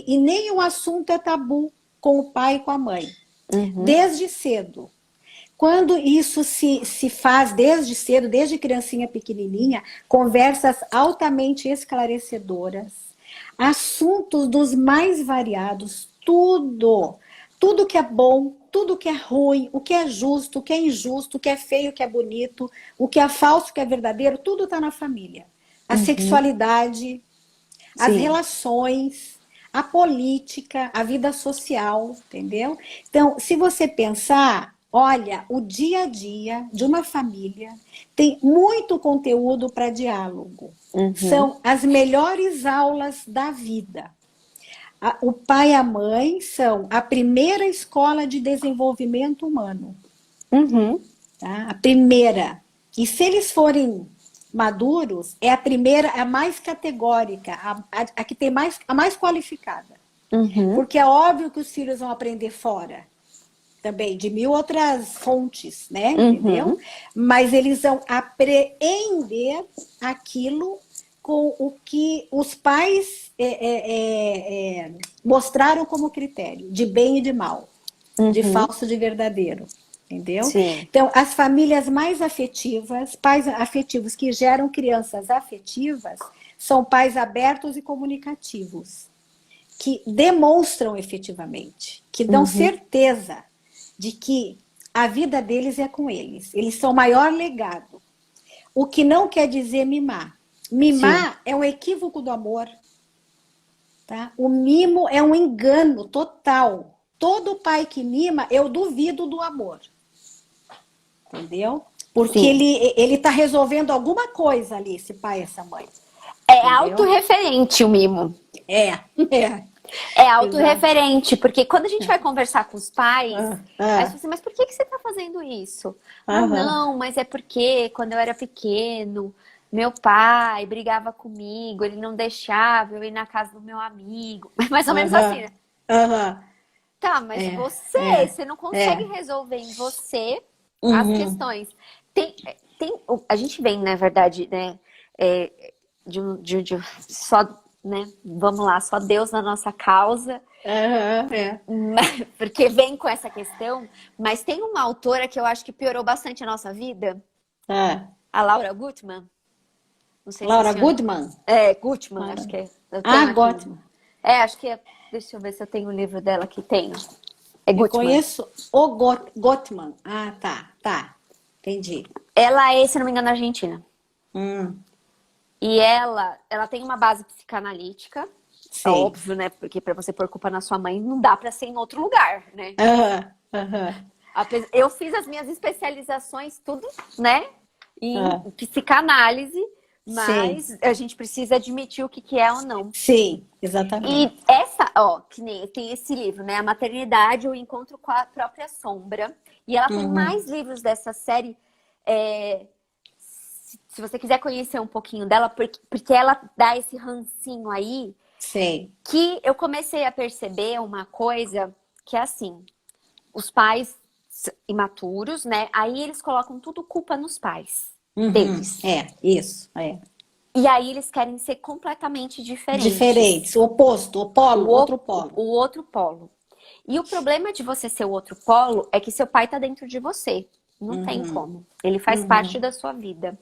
e nem o assunto é tabu com o pai e com a mãe, Uhum. desde cedo. Quando isso se faz desde cedo, desde criancinha pequenininha, conversas altamente esclarecedoras, assuntos dos mais variados, tudo que é bom, tudo que é ruim, o que é justo, o que é injusto, o que é feio, o que é bonito, o que é falso, o que é verdadeiro, tudo está na família. A Uhum. sexualidade, as Sim. relações, a política, a vida social, entendeu? Então, se você pensar, olha, o dia a dia de uma família tem muito conteúdo para diálogo. Uhum. São as melhores aulas da vida. O pai e a mãe são a primeira escola de desenvolvimento humano. Uhum. Tá? A primeira. E se eles forem maduros, é a primeira, a mais categórica, a que tem a mais qualificada. Uhum. Porque é óbvio que os filhos vão aprender fora também, de mil outras fontes, né? Entendeu? Uhum. Mas eles vão apreender aquilo com o que os pais mostraram como critério, de bem e de mal, de Uhum. falso e de verdadeiro. Entendeu? Sim. Então, as famílias mais afetivas, pais afetivos que geram crianças afetivas, são pais abertos e comunicativos, que demonstram efetivamente, que dão Uhum. certeza de que a vida deles é com eles. Eles são o maior legado. O que não quer dizer mimar. Sim. Mimar é um equívoco do amor. Tá? O mimo é um engano total. Todo pai que mima, eu duvido do amor. Entendeu? Porque Sim. ele está resolvendo alguma coisa ali, esse pai e essa mãe. É Entendeu? autorreferente o mimo. É, é. É Exato. autorreferente, porque quando a gente vai conversar com os pais, Ah, aí você fala ah, assim, mas por que você está fazendo isso? Ah, aham, não, mas é porque quando eu era pequeno, meu pai brigava comigo, ele não deixava eu ir na casa do meu amigo. Mais ou menos assim, aham, né? aham. Tá, mas É, você não consegue é. resolver em você as Uhum. questões. A gente vem, na verdade, né, é, só, né, vamos lá, só Deus na nossa causa, Aham, é. porque vem com essa questão, mas tem uma autora que eu acho que piorou bastante a nossa vida, Ah. a Laura Gutman, não sei se a Laura senhora... Goodman? É, Gutman, Laura. acho que é. Eu Ah, tenho aqui. Gottman. Acho que é. Deixa eu ver se eu tenho o livro dela aqui. Tenho. É Eu Gutman. conheço o Gottman. Ah, tá, tá. Entendi. Ela é, se não me engano, argentina. Hum, E ela tem uma base psicanalítica, é sei. óbvio, né? Porque pra você pôr culpa na sua mãe, não dá pra ser em outro lugar, né? Aham, aham, Eu fiz as minhas especializações, tudo, né? Em ah, psicanálise, sei. mas a gente precisa admitir o que que é ou não. Sim, exatamente. E essa, ó, que nem tem esse livro, né? A Maternidade, o Encontro com a Própria Sombra. E ela tem Uhum, mais livros dessa série. é, Se você quiser conhecer um pouquinho dela, porque ela dá esse rancinho aí, sei. que eu comecei a perceber uma coisa que é assim, os pais imaturos, né? Aí eles colocam tudo culpa nos pais Uhum, deles. é, isso, é. E aí eles querem ser completamente diferentes. Diferentes, o oposto, o polo, O, outro polo. o outro polo. E o problema de você ser o outro polo é que seu pai tá dentro de você. Não tem Uhum, como. Ele faz parte uhum, da sua vida.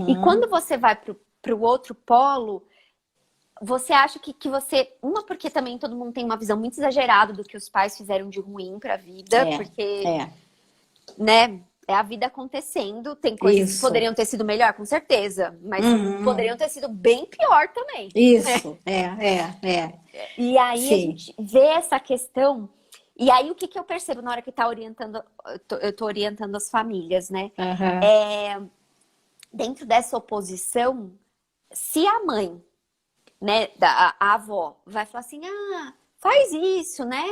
E quando uhum, você vai pro outro polo, você acha que você. Uma, porque também todo mundo tem uma visão muito exagerada do que os pais fizeram de ruim pra vida, é, porque, é, né, é a vida acontecendo. Tem coisas que isso. poderiam ter sido melhor, com certeza, mas poderiam Uhum, ter sido bem pior também. isso, é. E aí a Sim. gente vê essa questão. E aí o que que eu percebo na hora que tá orientando, eu tô orientando as famílias, né? Aham, Dentro dessa oposição, se a mãe, né, a avó, vai falar assim, ah, faz isso, né?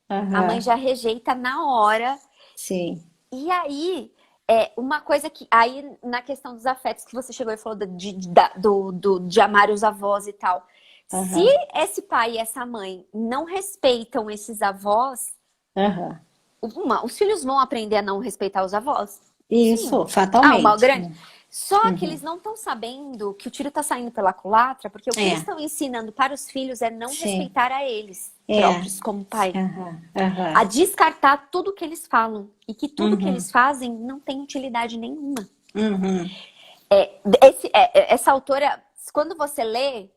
A mãe aham, já rejeita na hora. sim. E aí uma coisa que, aí na questão dos afetos que você chegou e falou de amar os avós e tal. Se Aham, esse pai e essa mãe não respeitam esses avós, aham. os filhos vão aprender a não respeitar os avós. Sim. Isso, Uma fatalmente. grande. Só que Uhum. eles não estão sabendo que o tiro está saindo pela culatra, porque o que eles É, estão ensinando para os filhos é não sim, respeitar a eles é. próprios como pai. Aham, A aham. descartar tudo que eles falam. E que tudo que Uhum, eles fazem não tem utilidade nenhuma. uhum, Essa autora, quando você lê,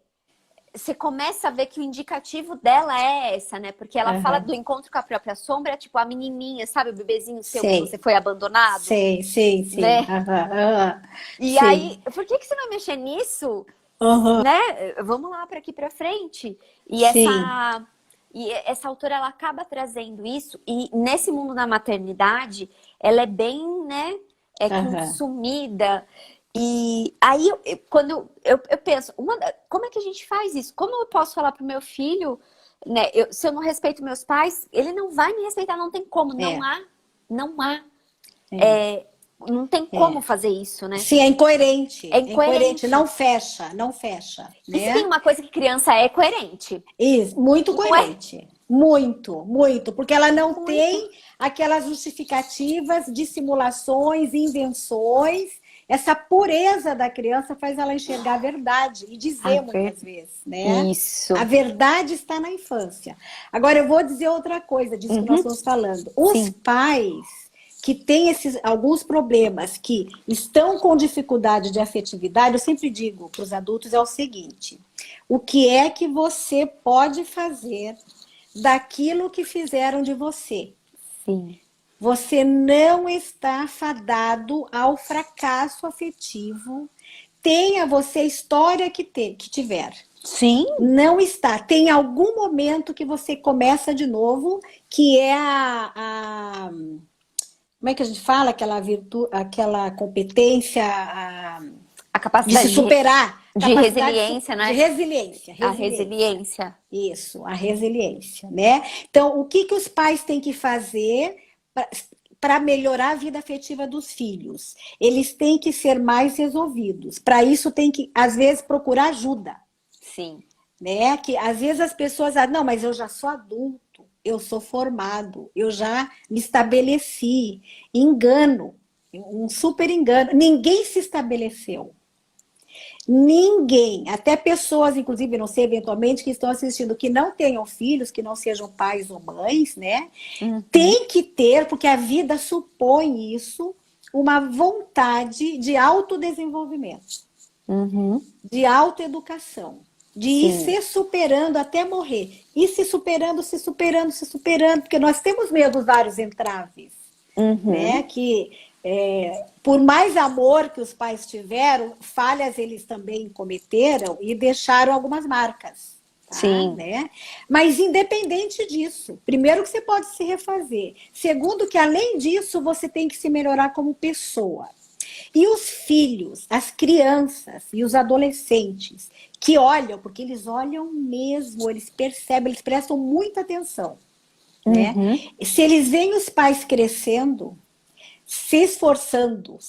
você começa a ver que o indicativo dela é essa, né? Porque ela fala aham. do encontro com a própria sombra, tipo a menininha, sabe? O bebezinho seu que você Sei, foi abandonado, sei, sei, sei. né? Aham, aham. E Sei. aí, por que você vai mexer nisso, Aham, né? Vamos lá para aqui para frente. E sim. essa autora, ela acaba trazendo isso. E nesse mundo da maternidade, ela é bem, né? Aham. Consumida. E aí, quando eu penso, como é que a gente faz isso? Como eu posso falar pro meu filho, né? Se eu não respeito meus pais, ele não vai me respeitar, não tem como. Não É, há, não há. é, Não tem como é. fazer isso, né? Sim, é incoerente. É É incoerente. incoerente. Não fecha, não fecha, E se tem né? uma coisa que criança é coerente? Isso, muito Não é coerente. Muito, muito. Porque ela não muito. tem aquelas justificativas, dissimulações, invenções. Essa pureza da criança faz ela enxergar a verdade e A dizer ver... muitas vezes, né? A Isso. verdade está na infância. Agora, eu vou dizer outra coisa disso que nós Uhum. estamos falando. Os Sim. pais que têm alguns problemas, que estão com dificuldade de afetividade, eu sempre digo para os adultos é o seguinte: o que é que você pode fazer daquilo que fizeram de você? Sim. Você não está fadado ao fracasso afetivo. Tenha você a história que tiver. Sim. Não está. Tem algum momento que você começa de novo, que é como é que a gente fala? Aquela virtude, aquela competência A de se capacidade superar. de Capacidade resiliência, de né? resiliência. A Resiliência. resiliência. Isso, a resiliência, né? Então, o que os pais têm que fazer para melhorar a vida afetiva dos filhos? Eles têm que ser mais resolvidos. Para isso, tem que, às vezes, procurar ajuda, Sim. né? Que às vezes as pessoas dizem, não, mas eu já sou adulto, eu sou formado, eu já me estabeleci. Engano, um super engano. Ninguém se estabeleceu. Ninguém, até pessoas, inclusive, não sei, eventualmente, que estão assistindo, que não tenham filhos, que não sejam pais ou mães, né? Uhum. Tem que ter, porque a vida supõe isso, uma vontade de autodesenvolvimento, Uhum. de autoeducação, de ir Sim. se superando até morrer. E se superando, se superando, se superando, porque nós temos mesmo vários entraves, né? Uhum. Que por mais amor que os pais tiveram, falhas eles também cometeram e deixaram algumas marcas, tá? Sim. Né? Mas independente disso, primeiro que você pode se refazer, segundo que além disso você tem que se melhorar como pessoa. E os filhos, as crianças e os adolescentes que olham, porque eles olham mesmo, eles percebem, eles prestam muita atenção, né? Uhum. Se eles veem os pais crescendo, se esforçando.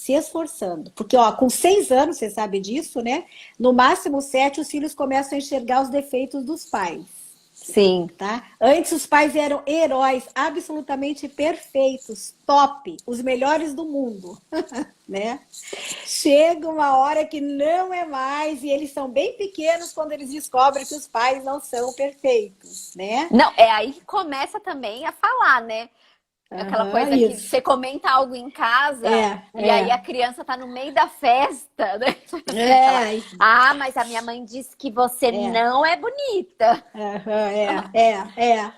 Porque, ó, com 6 anos, você sabe disso, né? No máximo 7, os filhos começam a enxergar os defeitos dos pais. Sim. Tá? Antes os pais eram heróis absolutamente perfeitos, top, os melhores do mundo, né? Chega uma hora que não é mais e eles são bem pequenos quando eles descobrem que os pais não são perfeitos, né? Não, é aí que começa também a falar, né? Aquela Aham, coisa que isso. você comenta algo em casa É, e aí a é. criança tá no meio da festa, né? Você fala, É, ah, mas a minha mãe disse que você é, não é bonita. é.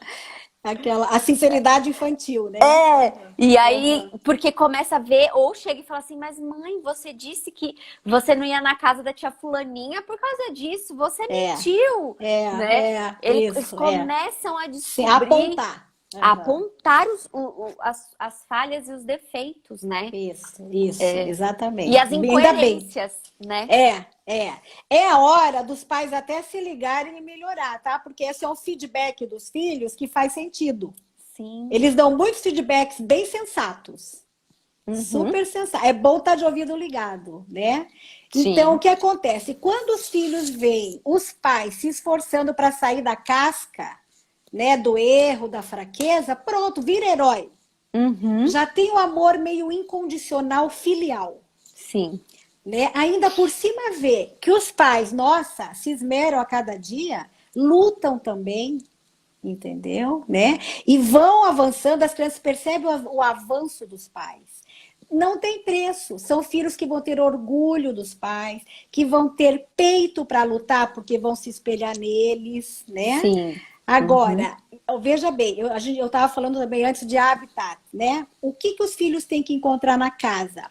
A sinceridade infantil, né? É, e aí, Aham. porque começa a ver, ou chega e fala assim, mas mãe, você disse que você não ia na casa da tia fulaninha por causa disso, você É, mentiu, né? Eles isso, é. começam a Se descobrir, apontar. a Aham. apontar as falhas e os defeitos, né? Isso, E exatamente. as Ainda bem. incoerências, né? É, é. É a hora dos pais até se ligarem e melhorar, tá? Porque esse é um feedback dos filhos que faz sentido. Sim. Eles dão muitos feedbacks bem sensatos. Super sensato. É bom estar de ouvido ligado, né? Então, Sim. o que acontece? Quando os filhos veem os pais se esforçando para sair da casca, né, do erro, da fraqueza, pronto, vira herói. Uhum. Já tem o amor meio incondicional filial, Sim. né? Ainda por cima vê que os pais, nossa, se esmeram a cada dia, lutam também, entendeu? Né? E vão avançando, as crianças percebem o avanço dos pais. Não tem preço. São filhos que vão ter orgulho dos pais, que vão ter peito para lutar, porque vão se espelhar neles, né? Sim. Uhum. Agora, veja bem, eu estava falando também antes de habitat, né? O que os filhos têm que encontrar na casa?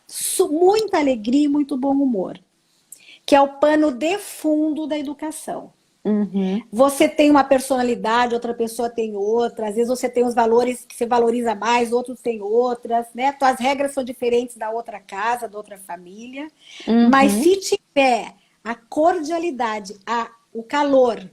Muita alegria e muito bom humor, que é o pano de fundo da educação. Uhum. Você tem uma personalidade, outra pessoa tem outra. Às vezes você tem os valores que você valoriza mais, outros têm outras, né? Tuas regras são diferentes da outra casa, da outra família. Mas Uhum. se tiver a cordialidade, o calor,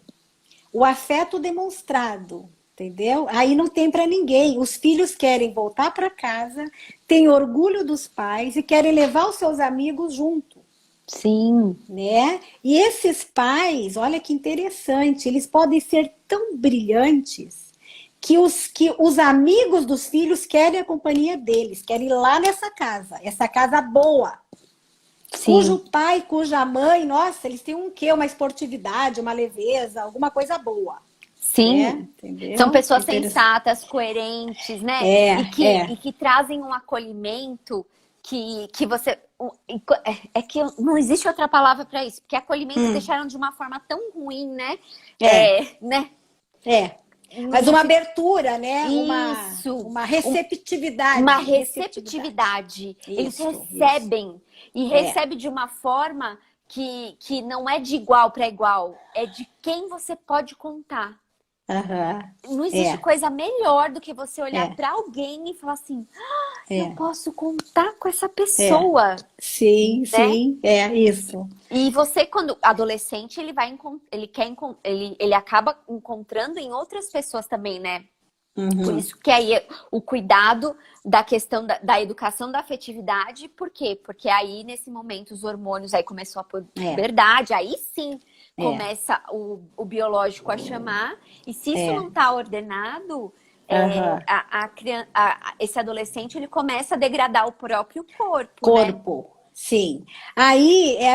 o afeto demonstrado, entendeu? Aí não tem para ninguém. Os filhos querem voltar para casa, têm orgulho dos pais e querem levar os seus amigos junto, Sim. né? E esses pais, olha que interessante, eles podem ser tão brilhantes que os amigos dos filhos querem a companhia deles, querem ir lá nessa casa, essa casa boa, cujo Sim. pai, cuja mãe, nossa, eles têm um quê? Uma esportividade, uma leveza, alguma coisa boa, né? Sim. São Entendeu? pessoas Interessante. sensatas, coerentes, né? É. E que trazem um acolhimento que você. É que não existe outra palavra para isso, porque acolhimento deixaram de uma forma tão ruim, né? É, Né? é. Mas Não uma se- abertura, né? Isso. Uma Um- uma receptividade. Receptividade. receptividade. Eles Isso. recebem. E É. recebem de uma forma que não é de igual para igual. É de quem você pode contar. Aham. Não existe É. coisa melhor do que você olhar É. para alguém e falar assim: eu É. posso contar com essa É. pessoa, Sim, né? sim. É isso. E você, quando adolescente, ele acaba encontrando em outras pessoas também, né? Por Uhum. isso que aí o cuidado da questão da educação da afetividade, por quê? Porque aí, nesse momento, os hormônios, aí começou a É. puberdade, aí sim É. começa o biológico a chamar, e se isso não É. está ordenado, Aham. esse adolescente ele começa a degradar o próprio corpo, né? Corpo. Sim. Aí é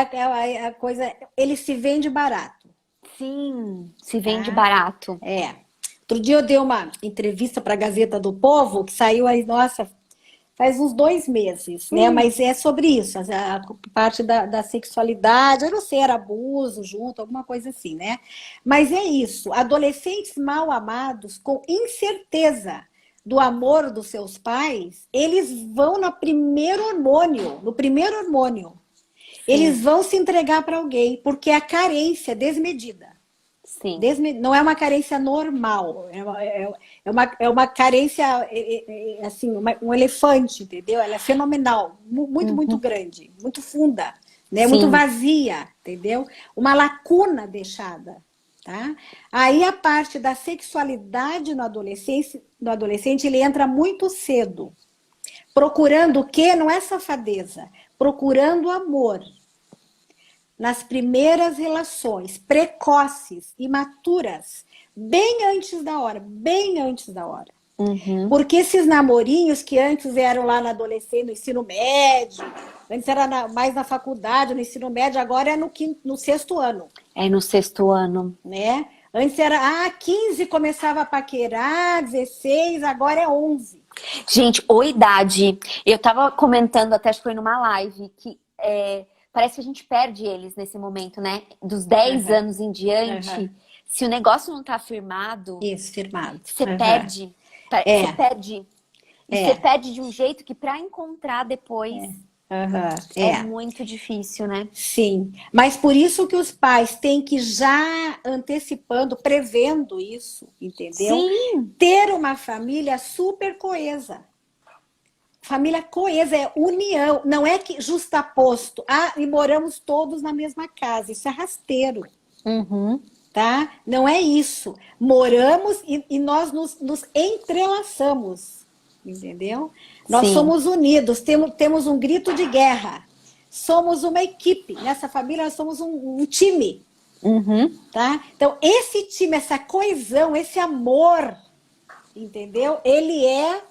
a coisa. Ele se vende barato, Sim, se vende tá? barato. É. Outro dia eu dei uma entrevista para a Gazeta do Povo, que saiu aí, nossa, faz uns 2 meses, né? Mas é sobre isso, a parte da sexualidade. Eu não sei, era abuso junto, alguma coisa assim, né? Mas é isso. Adolescentes mal amados, com incerteza do amor dos seus pais, eles vão no primeiro hormônio, no primeiro hormônio. Eles Sim, vão se entregar para alguém, porque é a carência desmedida. sim. Não é uma carência normal, é uma carência, assim, um elefante, entendeu? Ela é fenomenal, muito, muito Uhum. grande, muito funda, né? Muito Sim, vazia, entendeu? Uma lacuna deixada, tá? Aí a parte da sexualidade no adolescente, ele entra muito cedo, procurando o quê? Não é safadeza, procurando amor, nas primeiras relações precoces, imaturas, bem antes da hora, bem antes da hora. uhum. Porque esses namorinhos que antes eram lá na adolescência, no ensino médio, antes era mais na faculdade, no ensino médio, agora é no sexto ano, É no sexto ano. né? Antes era, 15 começava a paquerar, 16, agora é 11. Gente, ou idade. Eu tava comentando, até acho que foi numa live, que parece que a gente perde eles nesse momento, né? Dos 10 Uhum, anos em uhum. diante, se o negócio não tá firmado, Isso, firmado. você Uhum. perde. Você É, perde. E você é, perde de um jeito que pra encontrar depois uhum, é é. muito difícil, né? Sim, mas por isso que os pais têm que já antecipando, prevendo isso, entendeu? Sim. Ter uma família super coesa. Família coesa é união, não é que justaposto. E moramos todos na mesma casa. Isso é rasteiro, Uhum. tá? Não é isso. Moramos e nós nos entrelaçamos. entendeu? Nós Sim. somos unidos, temos um grito de guerra. Somos uma equipe. Nessa família, nós somos um time. Uhum. Tá? Então, esse time, essa coesão, esse amor, entendeu? Ele é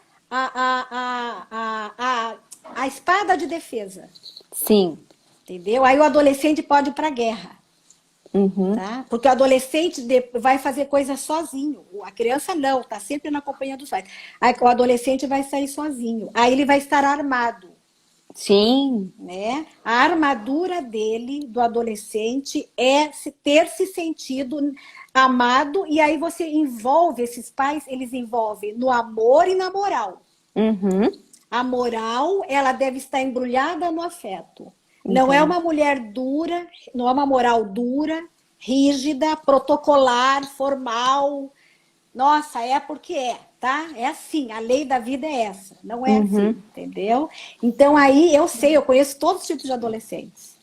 a espada de defesa. Sim. Entendeu? Aí o adolescente pode ir para a guerra. Uhum. Tá? Porque o adolescente vai fazer coisas sozinho. A criança não, está sempre na companhia dos pais. Aí o adolescente vai sair sozinho. Aí ele vai estar armado. Sim. Né? A armadura dele, do adolescente, é ter se sentido amado, e aí você envolve, esses pais, eles envolvem no amor e na moral. Uhum. A moral, ela deve estar embrulhada no afeto. Não é Entendo. uma mulher dura, não é uma moral dura, rígida, protocolar, formal. Nossa, é porque é, tá? É assim, a lei da vida é essa, não é assim, Uhum. entendeu? Então aí eu conheço todos os tipos de adolescentes.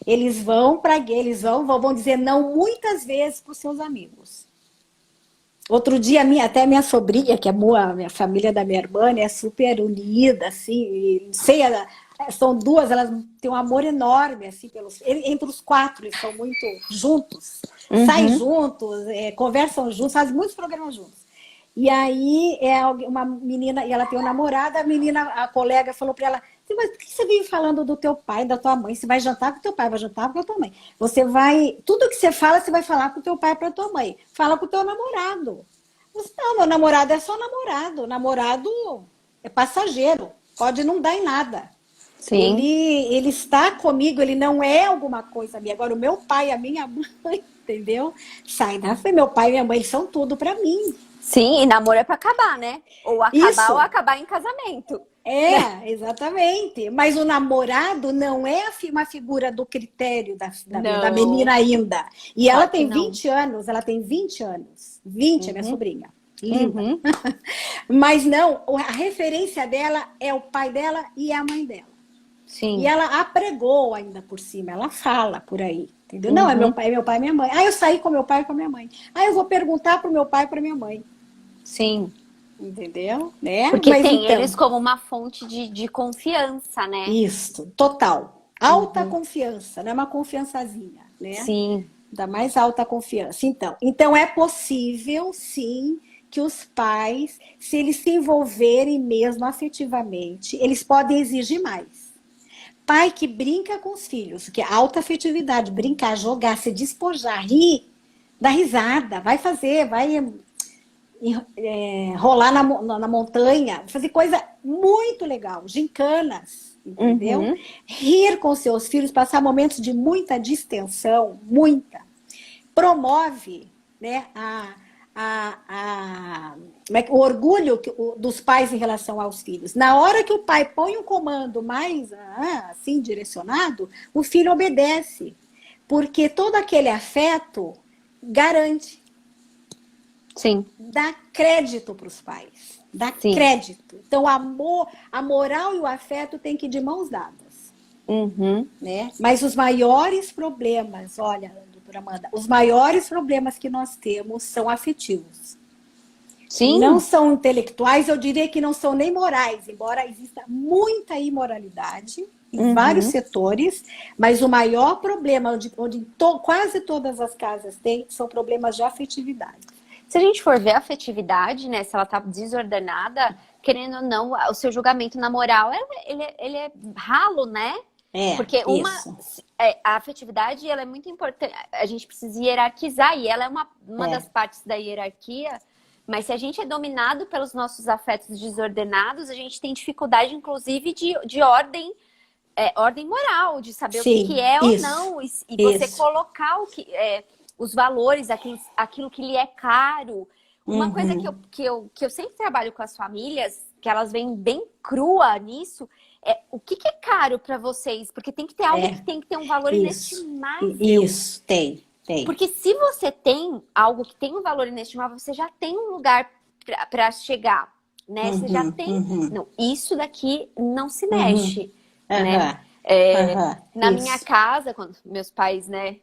Eles vão para eles vão dizer não muitas vezes para os seus amigos. Outro dia, até minha sobrinha, que é minha família da minha irmã, é super unida, assim, sei, são duas, elas têm um amor enorme, assim, entre os quatro, eles são muito juntos, saem Uhum. juntos, conversam juntos, fazem muitos programas juntos. E aí, uma menina, e ela tem um namorado, a colega falou para ela, mas por que você vive falando do teu pai, da tua mãe? Você vai jantar com teu pai, vai jantar com a tua mãe. Tudo que você fala, você vai falar com teu pai e para tua mãe. Fala com o teu namorado. Não, meu namorado é só namorado. Namorado é passageiro, pode não dar em nada. Sim. Ele está comigo, ele não é alguma coisa minha. Agora, o meu pai e a minha mãe, entendeu? Sai da frente. Meu pai e minha mãe são tudo para mim. Sim, e namoro é pra acabar, né? Ou Isso. acabar em casamento. Né? Exatamente. Mas o namorado não é uma figura do critério da Não, menina ainda. E ela claro que tem não. 20 anos, ela tem 20 anos. 20 é minha Uhum. sobrinha. Linda. Uhum. Mas não, a referência dela é o pai dela e a mãe dela. E Sim. ela apregou ainda por cima, ela fala por aí. Entendeu? Não, Uhum. é meu pai e minha mãe. Ah, eu saí com meu pai e com a minha mãe. Ah, eu vou perguntar pro meu pai e pra minha mãe. Sim. Entendeu? Né? Porque Mas tem então, eles como uma fonte de confiança, né? isso, total. Alta Uhum. confiança, não é uma confiançazinha, né? Sim. Da mais alta confiança. Então é possível, sim, que os pais, se eles se envolverem mesmo afetivamente, eles podem exigir mais. Pai que brinca com os filhos, que é alta afetividade, brincar, jogar, se despojar, rir, dar risada, vai fazer, vai rolar na montanha, fazer coisa muito legal, gincanas, entendeu? Uhum. Rir com seus filhos, passar momentos de muita distensão, muita. Promove, né, o orgulho dos pais em relação aos filhos. Na hora que o pai põe um comando mais assim direcionado, o filho obedece, porque todo aquele afeto garante. Sim. Dá crédito para os pais. Dá Sim. crédito. Então, o amor, a moral e o afeto têm que ir de mãos dadas. Uhum. Né? Mas os maiores problemas, olha, doutora Amanda, os maiores problemas que nós temos são afetivos. Não Sim. são intelectuais, eu diria que não são nem morais, embora exista muita imoralidade em vários Uhum. setores, mas o maior problema, onde quase todas as casas têm, são problemas de afetividade. Se a gente for ver a afetividade, né? Se ela tá desordenada, querendo ou não, o seu julgamento na moral, ele é ralo, né? Porque Isso. a afetividade, ela é muito importante. A gente precisa hierarquizar, e ela é uma das partes da hierarquia. Mas se a gente é dominado pelos nossos afetos desordenados, a gente tem dificuldade, inclusive, de ordem, ordem moral, de saber o que Sim, é ou isso, não, e você isso. colocar os valores, aquilo que lhe é caro. Uma coisa Uhum. que eu sempre trabalho com as famílias, que elas vêm bem crua nisso, é o que é caro para vocês? Porque tem que ter algo que tem que ter um valor Isso. inestimável. Isso, tem. Porque se você tem algo que tem um valor inestimável, você já tem um lugar para chegar, né? Você já tem. Não, isso daqui não se mexe, né? Na minha Isso. casa, quando meus pais, né,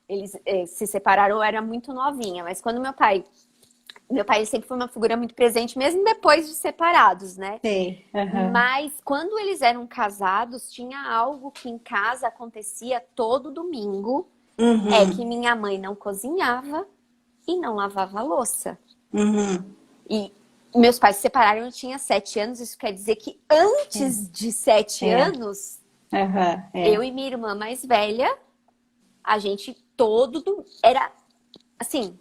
eles se separaram, eu era muito novinha, mas quando meu pai Meu pai sempre foi uma figura muito presente, mesmo depois de separados, né? Sei. Aham. Mas quando eles eram casados, tinha algo que em casa acontecia todo domingo, é que Uhum. minha mãe não cozinhava e não lavava a louça. Uhum. E meus pais se separaram, eu tinha 7 anos, isso quer dizer que antes de 7 É. anos, Aham. eu É. e minha irmã mais velha, a gente era assim,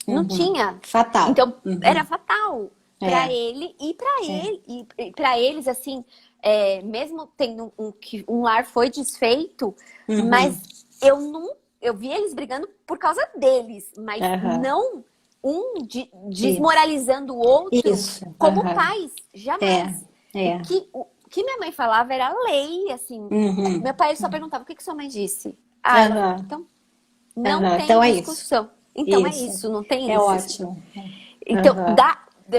não Uhum. tinha. Fatal. Então, era Uhum. fatal para É. ele e para É. ele e para eles assim, mesmo tendo que um lar foi desfeito, Uhum. mas eu vi eles brigando por causa deles, mas Aham. não Isso. desmoralizando o outro Isso. como Aham. pais, É. jamais. É. O que minha mãe falava era lei, assim. Uhum. Meu pai ele só perguntava o que sua mãe disse. Ah, ela falou, Aham. então não Aham. tem Então é isso. discussão. Então é Isso. isso, não tem É isso. ótimo. Então, Aham.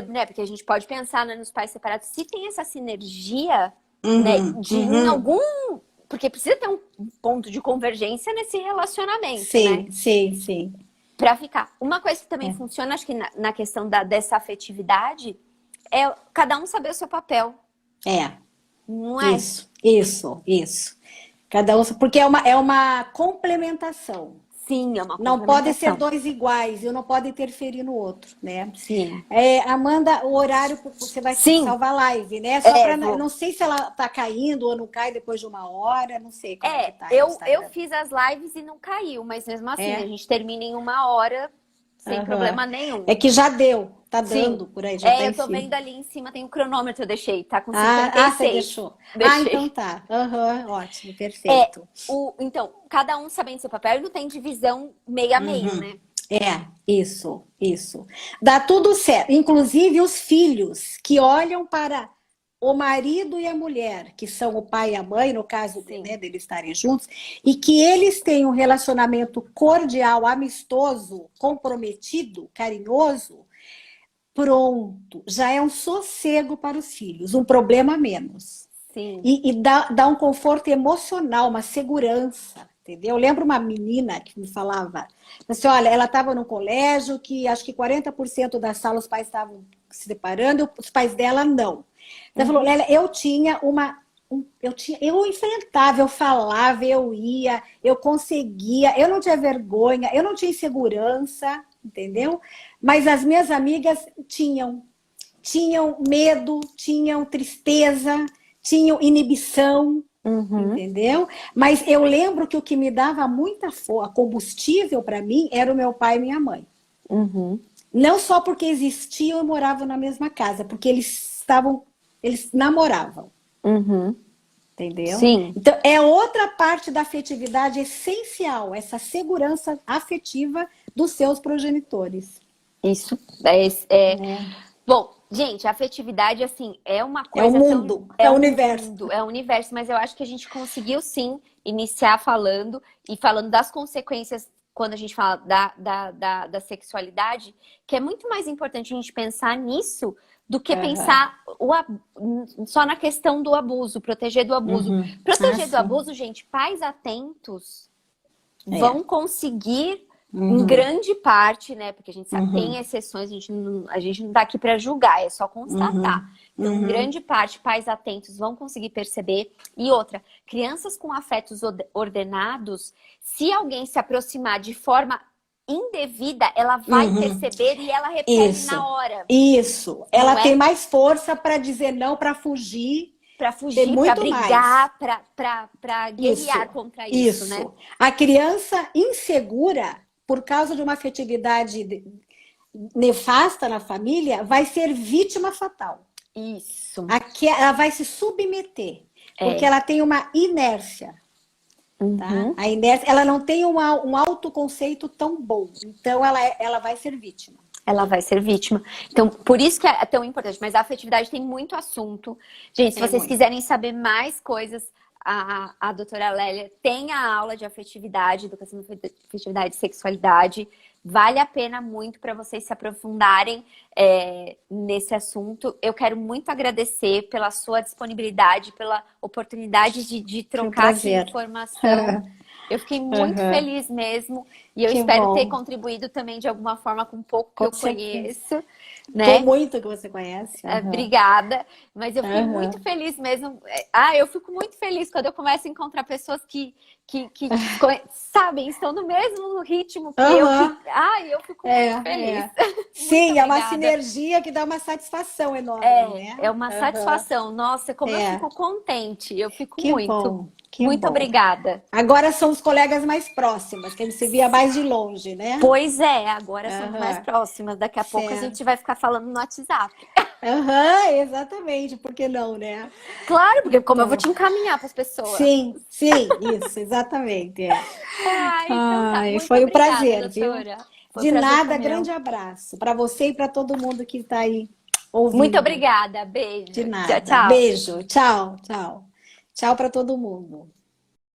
né, porque a gente pode pensar, né, nos pais separados, se tem essa sinergia, né, Uhum. de em Uhum. algum, porque precisa ter um ponto de convergência nesse relacionamento, né, Sim, sim, sim. pra ficar. Uma coisa que também É. funciona, acho que na questão dessa afetividade, é cada um saber o seu papel, É. não é? Isso. Cada um, porque é uma complementação. Sim, é uma Não podem ser complementação. dois iguais, e um não pode interferir no outro, né? Sim. Amanda, o horário você vai Sim, salvar a live, né? Só para vou. não sei se ela tá caindo ou não cai depois de 1 hora, não sei como é que tá aí no Eu Instagram. fiz as lives e não caiu, mas mesmo assim, a É, gente termina em 1 hora sem aham. problema nenhum. É que já deu, tá Sim. dando por aí, já tá Eu em tô cima. vendo ali em cima, tem o cronômetro, eu deixei, tá com Você 56. deixou. Então Deixei. tá. Aham, ótimo, É, perfeito. então, cada um sabendo seu papel e não tem divisão meio a meio, Uhum. né? Isso. Dá tudo certo. Inclusive os filhos que olham para o marido e a mulher, que são o pai e a mãe, no caso, Sim. né, deles estarem juntos, e que eles têm um relacionamento cordial, amistoso, comprometido, carinhoso, pronto, já é um sossego para os filhos, um problema a menos. Sim. E dá um conforto emocional, uma segurança, entendeu? Eu lembro uma menina que me falava, assim, olha, ela estava num colégio que acho que 40% da sala os pais estavam se separando, e os pais dela não. Ela falou, Uhum. Lélia, eu enfrentava, eu falava, eu ia, eu conseguia, eu não tinha vergonha, eu não tinha insegurança, entendeu? Mas as minhas amigas tinham medo, tinham tristeza, tinham inibição, Uhum. entendeu? Mas eu lembro que o que me dava muita combustível para mim era o meu pai e minha mãe. Uhum. Não só porque existiam e moravam na mesma casa, porque eles namoravam, Uhum. entendeu? Sim. Então é outra parte da afetividade essencial, essa segurança afetiva dos seus progenitores. Isso Né? Bom, gente, a afetividade, assim, é uma É o coisa tão. mundo, é É o um universo. mundo, é um universo, mas eu acho que a gente conseguiu sim iniciar falando e falando das consequências quando a gente fala da sexualidade, que é muito mais importante a gente pensar nisso do que Uhum. pensar só na questão do abuso, proteger do abuso. Uhum. Proteger do Sim. abuso, gente, pais atentos É. vão conseguir, em Uhum. grande parte, né? Porque a gente sabe, tem Uhum. exceções, a gente não tá aqui para julgar, é só Uhum. constatar. Então, em Uhum. grande parte, pais atentos vão conseguir perceber. E outra, crianças com afetos ordenados, se alguém se aproximar de forma indevida, ela vai Uhum. perceber e ela repele na Isso. hora, Isso. Ela não tem é? mais força para dizer não, para fugir, Para tem fugir, para muito mais. brigar, para guerrear Isso. contra isso, né? Isso. A criança insegura, por causa de uma afetividade nefasta na família, vai ser vítima fatal. Isso. Aqui ela vai se submeter, porque É. ela tem uma inércia. Tá? Uhum. A inércia, ela não tem um autoconceito tão bom, então ela vai ser vítima. Ela vai ser vítima. Então, por isso que é tão importante. Mas a afetividade tem muito assunto. Gente, se É vocês muito. quiserem saber mais coisas, a doutora Lélia tem a aula de afetividade, educação de afetividade e sexualidade. Vale a pena muito para vocês se aprofundarem nesse assunto. Eu quero muito agradecer pela sua disponibilidade, pela oportunidade de Foi um trocar aqui prazer. informação. Eu fiquei muito Aham. feliz mesmo. E eu Que espero ter bom. contribuído também de alguma forma com um pouco que Com eu certeza. conheço, Com né? muito que você conhece. Aham. Obrigada, mas eu fiquei muito Aham. feliz mesmo. Eu fico muito feliz quando eu começo a encontrar pessoas que sabem, estão no mesmo ritmo que eu, Aham. eu fico É, muito feliz. é. Muito Sim, é uma obrigada. sinergia que dá uma satisfação enorme, É né? uma Aham. satisfação. Nossa, como eu É. fico contente. Eu fico Que muito. bom, que Muito bom. obrigada. Agora são os colegas mais próximos, que a gente se via mais de longe, né? Pois é, agora somos mais Aham. próximas. Daqui a pouco a gente Certo. vai ficar falando no WhatsApp. Aham, exatamente, por que não, né? Claro, porque como eu vou Então, te encaminhar para as pessoas. sim, sim, isso, exatamente, é. Então tá. Ai, Muito foi um obrigada, prazer, viu? doutora. Foi um De prazer foi nada, meu. grande abraço para você e para todo mundo que está aí Muito ouvindo. obrigada. De Beijo. Tchau, nada. tchau. Beijo, tchau, tchau. Tchau para todo mundo.